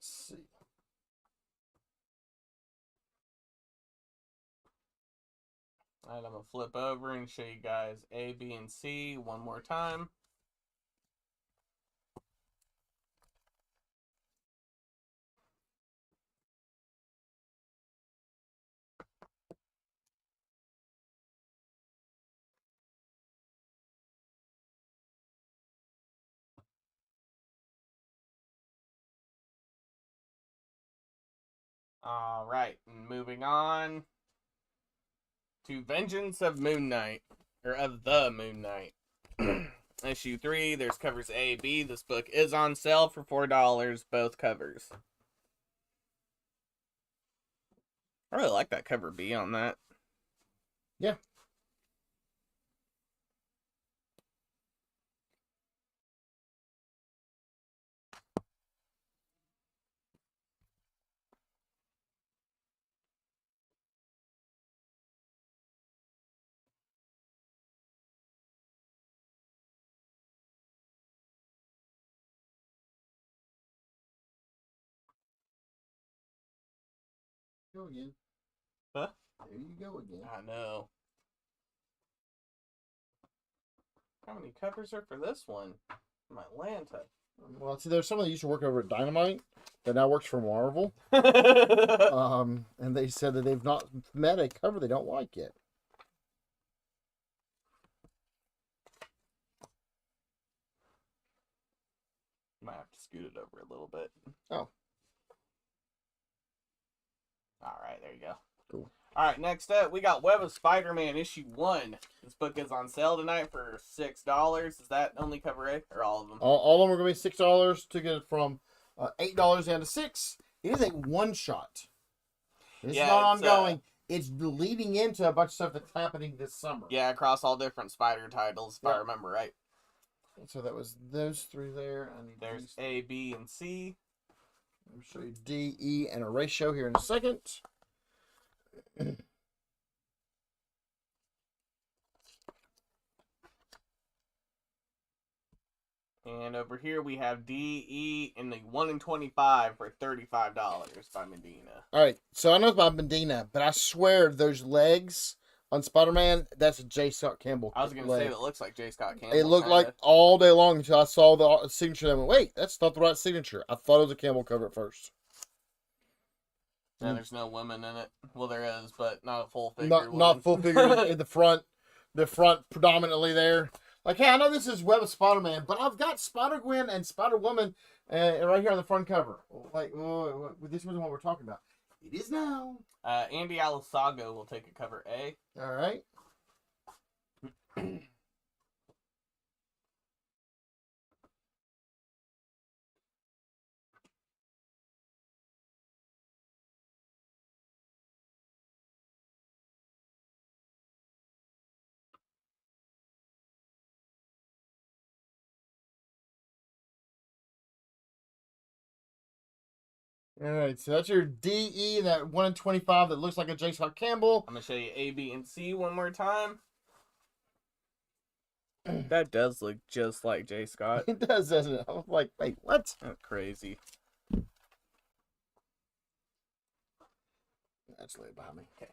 see. All right, I'm going to flip over and show you guys A, B, and C one more time. All right, moving on to Vengeance of Moon Knight, or of the Moon Knight. Issue 3, there's covers A, B. This book is on sale for $4, both covers. I really like that cover B on that. Yeah. Go again. Huh? There you go again. I know. How many covers are for this one? My Atlanta. Well, see, there's someone that used to work over at Dynamite that now works for Marvel. And they said that they've not met a cover they don't like yet. Might have to scoot it over a little bit. Oh. Alright, there you go. Cool. Alright, next up, we got Web of Spider-Man issue 1. This book is on sale tonight for $6. Is that only cover A or all of them? All of them are going to be $6 to get it from $8 down to $6. It is a one shot. It's Yeah, not it's, ongoing. It's leading into a bunch of stuff that's happening this summer. Yeah, across all different Spider titles, if I Yeah. remember right. So that was those three there. I need There's these. A, B, and C. I'll show you D, E, and a ratio here in a second. And over here we have D, E, and the 1 in 25 for $35 by Medina. All right, so I know it's by Medina, but I swear those legs on Spider-Man, that's a J. Scott Campbell. I was going to leg. say that looks like J. Scott Campbell. It looked kinda. like all day long until I saw the signature. And I went, wait, that's not the right signature. I thought it was a Campbell cover at first. Yeah, there's no women in it. Well, there is, but not a full figure. Not woman. full figure in the front. The front predominantly there. Like, hey, I know this is Web of Spider-Man, but I've got Spider-Gwen and Spider-Woman right here on the front cover. Like, this wasn't what we're talking about. It is now. Andy Alasago will take a cover A. All right. All right, so that's your DE, that 1 in 25 that looks like a J. Scott Campbell. I'm going to show you A, B, and C one more time. That does look just like J. Scott. It does, doesn't it? I was like, wait, what? That's crazy. That's laid behind me. Okay.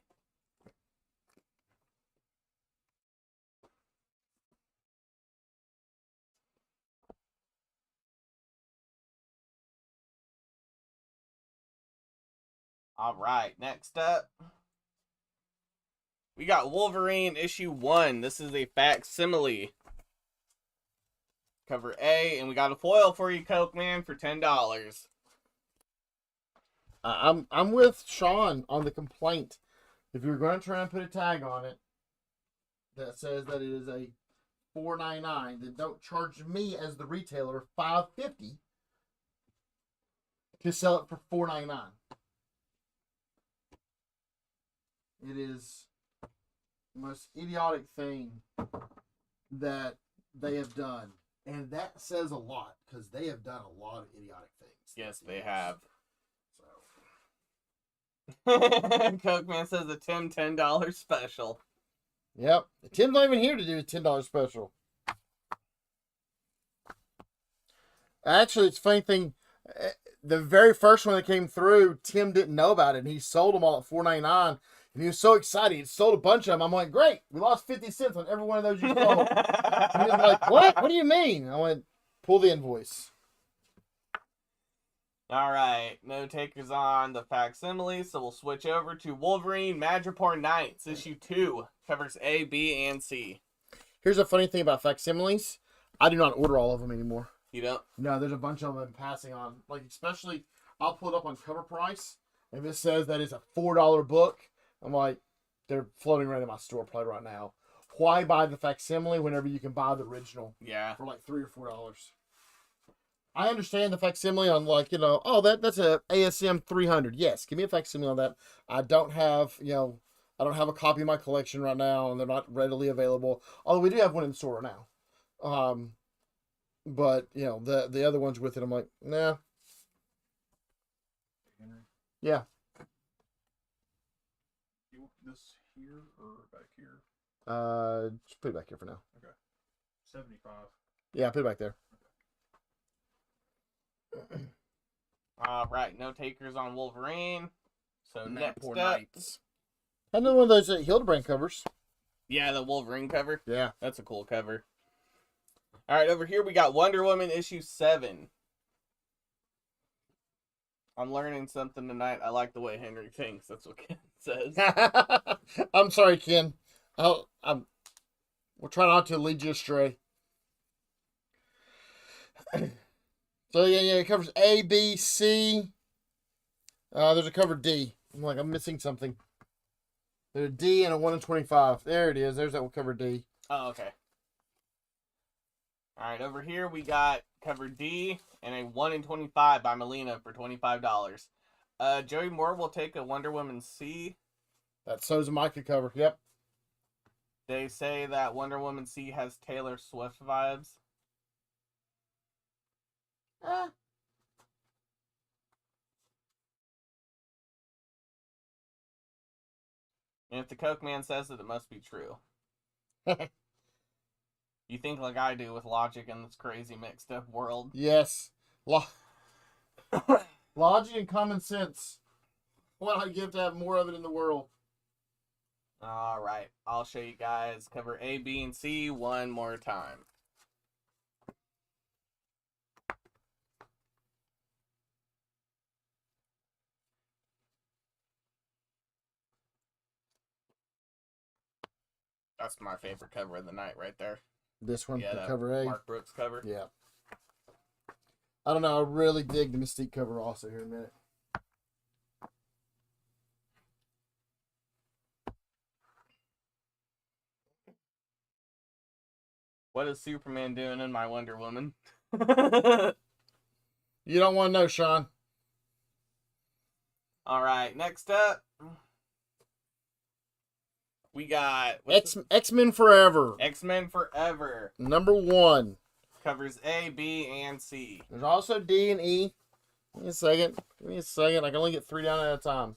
All right, next up, we got Wolverine issue 1. This is a facsimile. Cover A, and we got a foil for you, Coke Man, for $10. I'm with Sean on the complaint. If you're going to try and put a tag on it that says that it is a $4.99, then don't charge me as the retailer $5.50 to sell it for $4.99. It is the most idiotic thing that they have done. And that says a lot, because they have done a lot of idiotic things. Yes, they have. So, Coke Man says a Tim $10 special. yep. Tim's not even here to do a $10 special. Actually, it's a funny thing. The very first one that came through, Tim didn't know about it, and he sold them all at $4.99. And he was so excited. He sold a bunch of them. I'm like, great. We lost 50 cents on every one of those you sold. And he was like, what? What do you mean? I went, pull the invoice. All right, no takers on the facsimile, so we'll switch over to Wolverine Madripoor Knights, issue 2. Covers A, B, and C. Here's a funny thing about facsimiles. I do not order all of them anymore. You don't? No, there's a bunch of them passing on. Like, especially, I'll pull it up on Cover Price. If it says that it's a $4 book, I'm like, they're floating around in my store probably right now. Why buy the facsimile whenever you can buy the original Yeah. for like $3 or $4? I understand the facsimile on, like, you know, oh, that's a ASM 300. Yes, give me a facsimile on that. I don't have, you know, I don't have a copy in my collection right now, and they're not readily available. Although we do have one in the store now. But you know, the other ones with it, I'm like, nah. Henry, Yeah. you want this here or back here? Just put it back here for now. 75. Yeah, put it back there. All right, no takers on Wolverine. So next Poor up, Knights. Another one of those Hildebrand covers. yeah, the Wolverine cover. Yeah. That's a cool cover. All right, over here we got Wonder Woman issue 7. I'm learning something tonight. I like the way Henry thinks. That's what Ken says. I'm sorry, Ken. We'll try not to lead you astray. So yeah, it covers A, B, C. There's a cover D. I'm missing something. There's a D and a 1 in 25. There it is. There's that cover D. Oh, okay. All right, over here we got cover D and a 1 in 25 by Melina for $25. Joey Moore will take a Wonder Woman C. That's So's a Micah cover. Yep. They say that Wonder Woman C has Taylor Swift vibes. Eh. And if the Coke Man says it, it must be true. You think like I do with logic in this crazy mixed up world. Yes. Logic and common sense. What I'd give to have more of it in the world. All right, I'll show you guys cover A, B, and C one more time. That's my favorite cover of the night right there. This one, Yeah, the that cover A. Mark Brooks cover. Yeah. I don't know. I really dig the Mystique cover also here in a minute. What is Superman doing in my Wonder Woman? You don't want to know, Sean. All right, next up, we got X-Men Forever. X-Men Forever. Number 1. Covers A, B, and C. There's also D and E. Give me a second. I can only get 3 down at a time.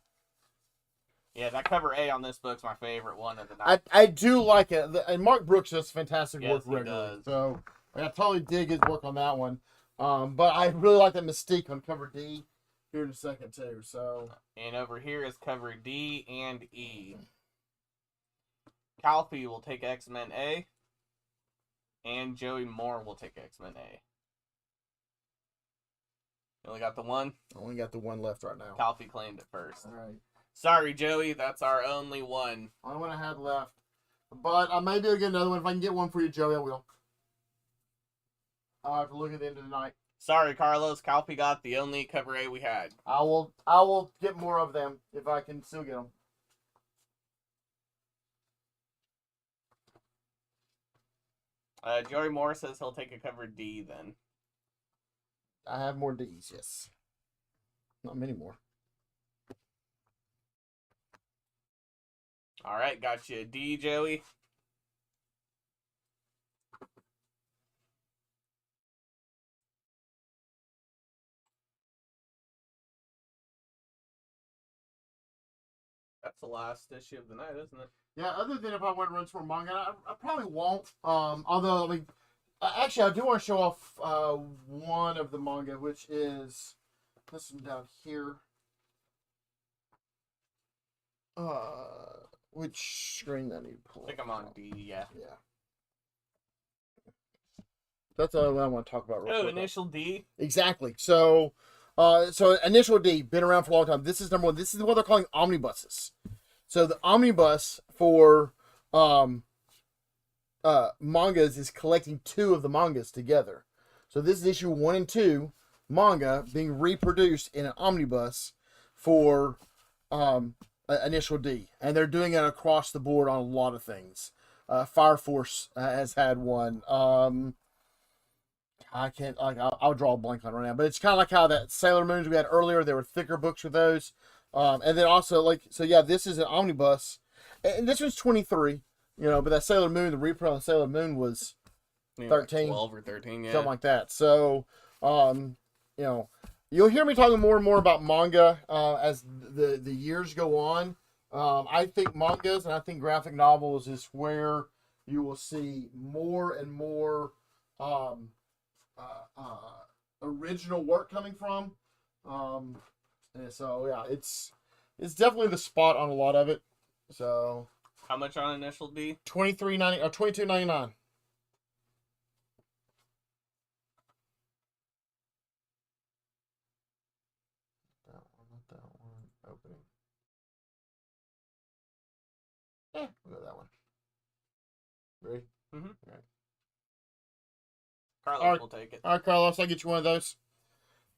Yeah, that cover A on this book's my favorite one of the night. I do like it. And Mark Brooks does fantastic Yes, work he regularly. does. So I totally dig his work on that one. But I really like that Mystique on cover D here in a second too. So And over here is cover D and E. Calfee will take X-Men A. And Joey Moore will take X-Men A. You only got the one? I only got the one left right now. Calfee claimed it first. All right. Sorry, Joey. That's our only one. Only one I had left. But I may be able to get another one. If I can get one for you, Joey, I will. I'll have to look at the end of the night. Sorry, Carlos. Calfee got the only cover A we had. I will get more of them if I can still get them. Joey Moore says he'll take a cover D then. I have more D's, yes. Not many more. All right, got you a D, Joey. That's the last issue of the night, isn't it? Yeah, other than if I want to run some more manga, I probably won't. Although, I mean, actually, I do want to show off one of the manga, which is this one down here. Which screen I need to pull? I think I'm on D, yeah. Yeah. That's the only one I want to talk about. Real Oh, quick. initial D. Exactly. So initial D, been around for a long time. This is number 1. This is what they're calling omnibuses. So the omnibus for mangas is collecting 2 of the mangas together. So this is issue 1 and 2 manga being reproduced in an omnibus for initial D, and they're doing it across the board on a lot of things. Fire Force has had one. I can't, like, I'll draw a blank on it right now, but it's kind of like how that Sailor Moons we had earlier. There were thicker books with those. And then also, like, so yeah, this is an omnibus. And this one's 23, but that Sailor Moon, the reprint on Sailor Moon was 13. 12 or 13, yeah. Something like that. So, you'll hear me talking more and more about manga as the years go on. I think mangas and I think graphic novels is where you will see more and more original work coming from. And so yeah, it's definitely the spot on a lot of it. So How much on initial D? $23.90 or $22.99. We'll go that one. Ready? Carlos Alright. will take it. All right, Carlos, I'll get you one of those.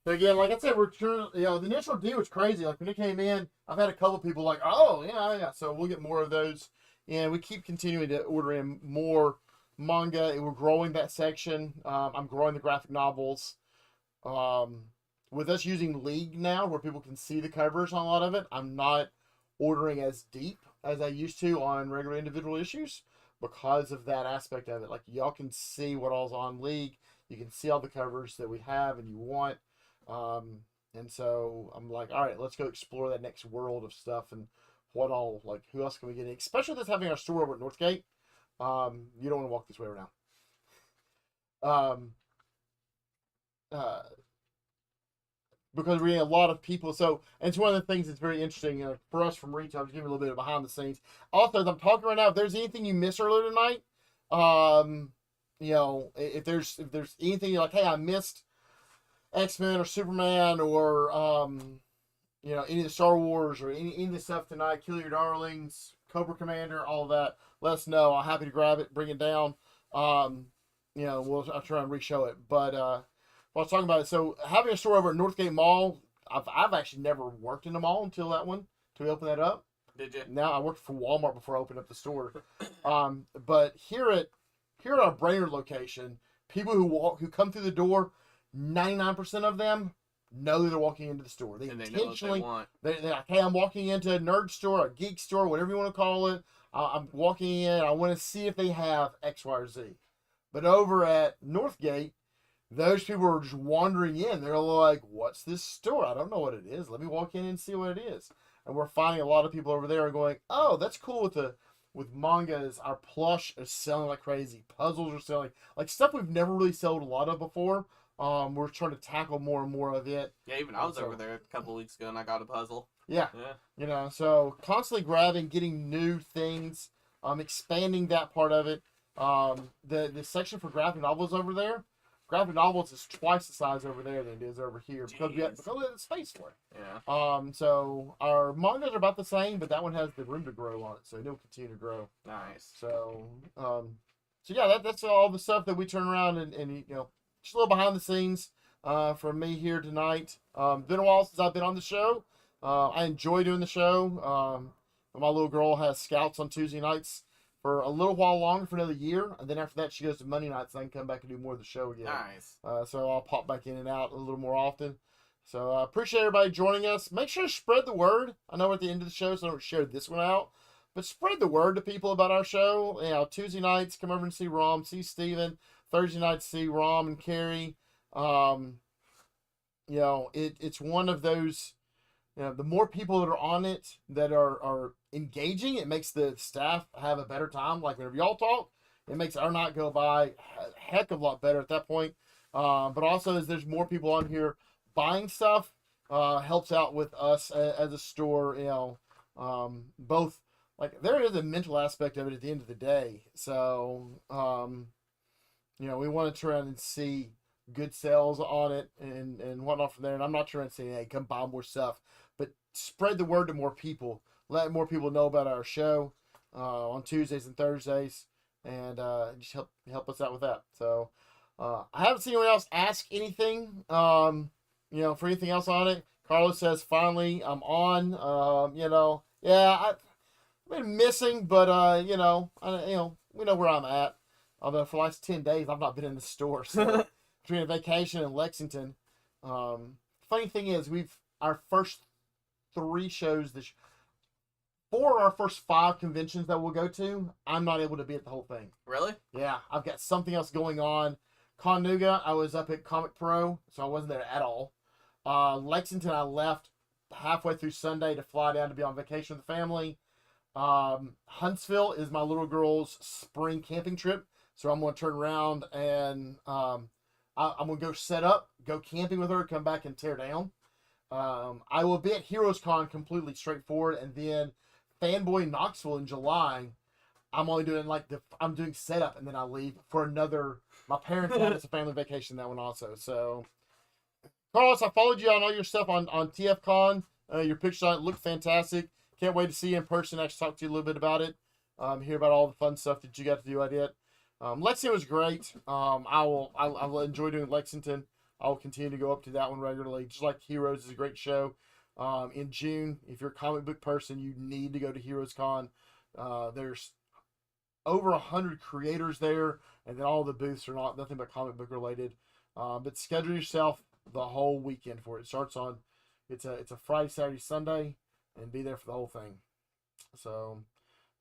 So again, like I said, the initial deal was crazy. Like when it came in, I've had a couple people like, oh yeah. So we'll get more of those, and we keep continuing to order in more manga, and we're growing that section. I'm growing the graphic novels. With us using League now, where people can see the covers on a lot of it, I'm not ordering as deep as I used to on regular individual issues because of that aspect of it. Like y'all can see what all's on League. You can see all the covers that we have and you want. And so I'm like, all right, let's go explore that next world of stuff and what all, like, who else can we get in? Especially with us having our store over at Northgate. You don't want to walk this way right now. Because we're getting a lot of people. So, and it's one of the things that's very interesting for us from retail. I'll just give you a little bit of behind the scenes. Also, as I'm talking right now, if there's anything you missed earlier tonight, if there's anything you're like, hey, I missed X-Men or Superman or any of the Star Wars or any of the stuff tonight, Kill Your Darlings, Cobra Commander, all of that, let us know. I'm happy to grab it, bring it down. I'll try and re-show it. But I was talking about it. So having a store over at Northgate Mall, I've actually never worked in a mall until we opened that up. Did you? Now I worked for Walmart before I opened up the store. But here at our Brainerd location, people who come through the door, 99% of them know that they're walking into the store. They And they know what they want. They're like, hey, I'm walking into a nerd store, a geek store, whatever you want to call it. I'm walking in. I want to see if they have X, Y, or Z. But over at Northgate, those people are just wandering in. They're like, what's this store? I don't know what it is. Let me walk in and see what it is. And we're finding a lot of people over there are going, oh, that's cool with mangas. Our plush is selling like crazy. Puzzles are selling. Like stuff we've never really sold a lot of before. We're trying to tackle more and more of it. Yeah, even I was over there a couple weeks ago and I got a puzzle. Yeah. So constantly grabbing, getting new things, expanding that part of it. The section for graphic novels over there, graphic novels is twice the size over there than it is over here because we have the space for it. Yeah. So our mangas are about the same, but that one has the room to grow on it, so it'll continue to grow. Nice. So yeah, that's all the stuff that we turn around and just a little behind the scenes from me here tonight. Been a while since I've been on the show. I enjoy doing the show. My little girl has scouts on Tuesday nights for a little while longer, for another year, and then after that she goes to Monday nights, and I can come back and do more of the show again. Nice. So I'll pop back in and out a little more often. So I appreciate everybody joining us. Make sure to spread the word. I know we're at the end of the show, so I don't share this one out, but spread the word to people about our show. Tuesday nights, come over and see Rom, see Steven. Thursday nights, see Rom and Carrie. It's one of those. The more people that are on it that are engaging, it makes the staff have a better time. Like whenever y'all talk, it makes our night go by a heck of a lot better at that point. But also, as there's more people on here buying stuff, helps out with us as a store. Both like there is a mental aspect of it at the end of the day. So, we want to try and see good sales on it and whatnot from there. And I'm not trying to say, hey, come buy more stuff, but spread the word to more people. Let more people know about our show on Tuesdays and Thursdays, and just help us out with that. So I haven't seen anyone else ask anything, for anything else on it. Carlos says, finally, I'm on. I've been missing, but we know where I'm at. Although for the last 10 days, I've not been in the store. So between a vacation in Lexington. Funny thing is, our first 3 shows 4 of our first 5 conventions that we'll go to, I'm not able to be at the whole thing. Really? Yeah, I've got something else going on. Conuga, I was up at Comic Pro, so I wasn't there at all. Lexington, I left halfway through Sunday to fly down to be on vacation with the family. Huntsville is my little girl's spring camping trip, so I'm going to turn around and I'm going to go set up, go camping with her, come back and tear down. I will be at Heroes Con completely straightforward, and then Fanboy Knoxville in July. I'm only doing I'm doing setup, and then I leave for another. My parents have us a family vacation that one also. So, Carlos, I followed you on all your stuff on TF Con. Your picture on it looked fantastic. Can't wait to see you in person. Actually, talk to you a little bit about it. hear about all the fun stuff that you got to do at it. Lexington was great. I'll enjoy doing Lexington. I'll continue to go up to that one regularly. Just like Heroes is a great show. In June, if you're a comic book person, you need to go to Heroes Con. There's over 100 creators there, and then all the booths are nothing but comic book related. But schedule yourself the whole weekend for it. It starts on, it's a Friday, Saturday, Sunday, and be there for the whole thing. So,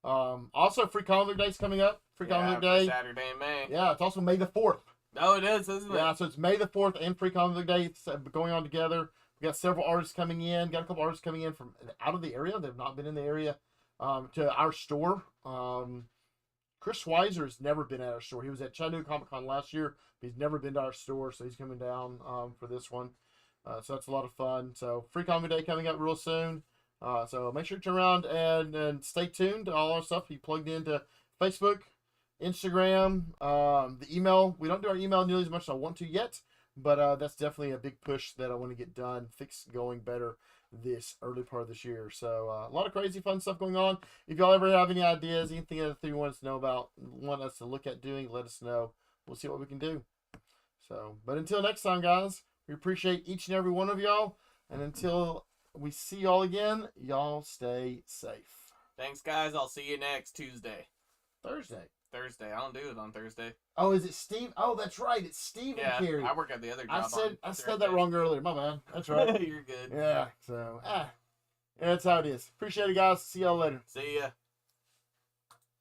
also Free Comic Book Day is coming up. Free Comic Book Day. Saturday in May. Yeah, it's also May the 4th. Oh, it is, isn't it? Yeah, so it's May the 4th and Free Comic Book Day. It's going on together. We got several artists coming in. Got a couple artists coming in from out of the area. They've not been in the area to our store. Chris Weiser has never been at our store. He was at Chattanooga Comic Con last year, but he's never been to our store, so he's coming down for this one. So that's a lot of fun. So Free Comic Day coming up real soon. So make sure to turn around and stay tuned to all our stuff. Be plugged into Facebook, Instagram, the email. We don't do our email nearly as much as I want to yet, but that's definitely a big push that I want to get done, going better this early part of this year. So a lot of crazy fun stuff going on. If y'all ever have any ideas, anything that you want us to know about, want us to look at doing, let us know. We'll see what we can do. So, but until next time, guys, we appreciate each and every one of y'all. And until we see y'all again, y'all stay safe. Thanks, guys. I'll see you next Tuesday. Thursday. I don't do it on Thursday. Oh, is it Steve? Oh, that's right. It's Steve Yeah, and Carrie. I work at the other job. I said that wrong earlier. My bad. That's right. You're good. Yeah. So, yeah, that's how it is. Appreciate it, guys. See y'all later. See ya.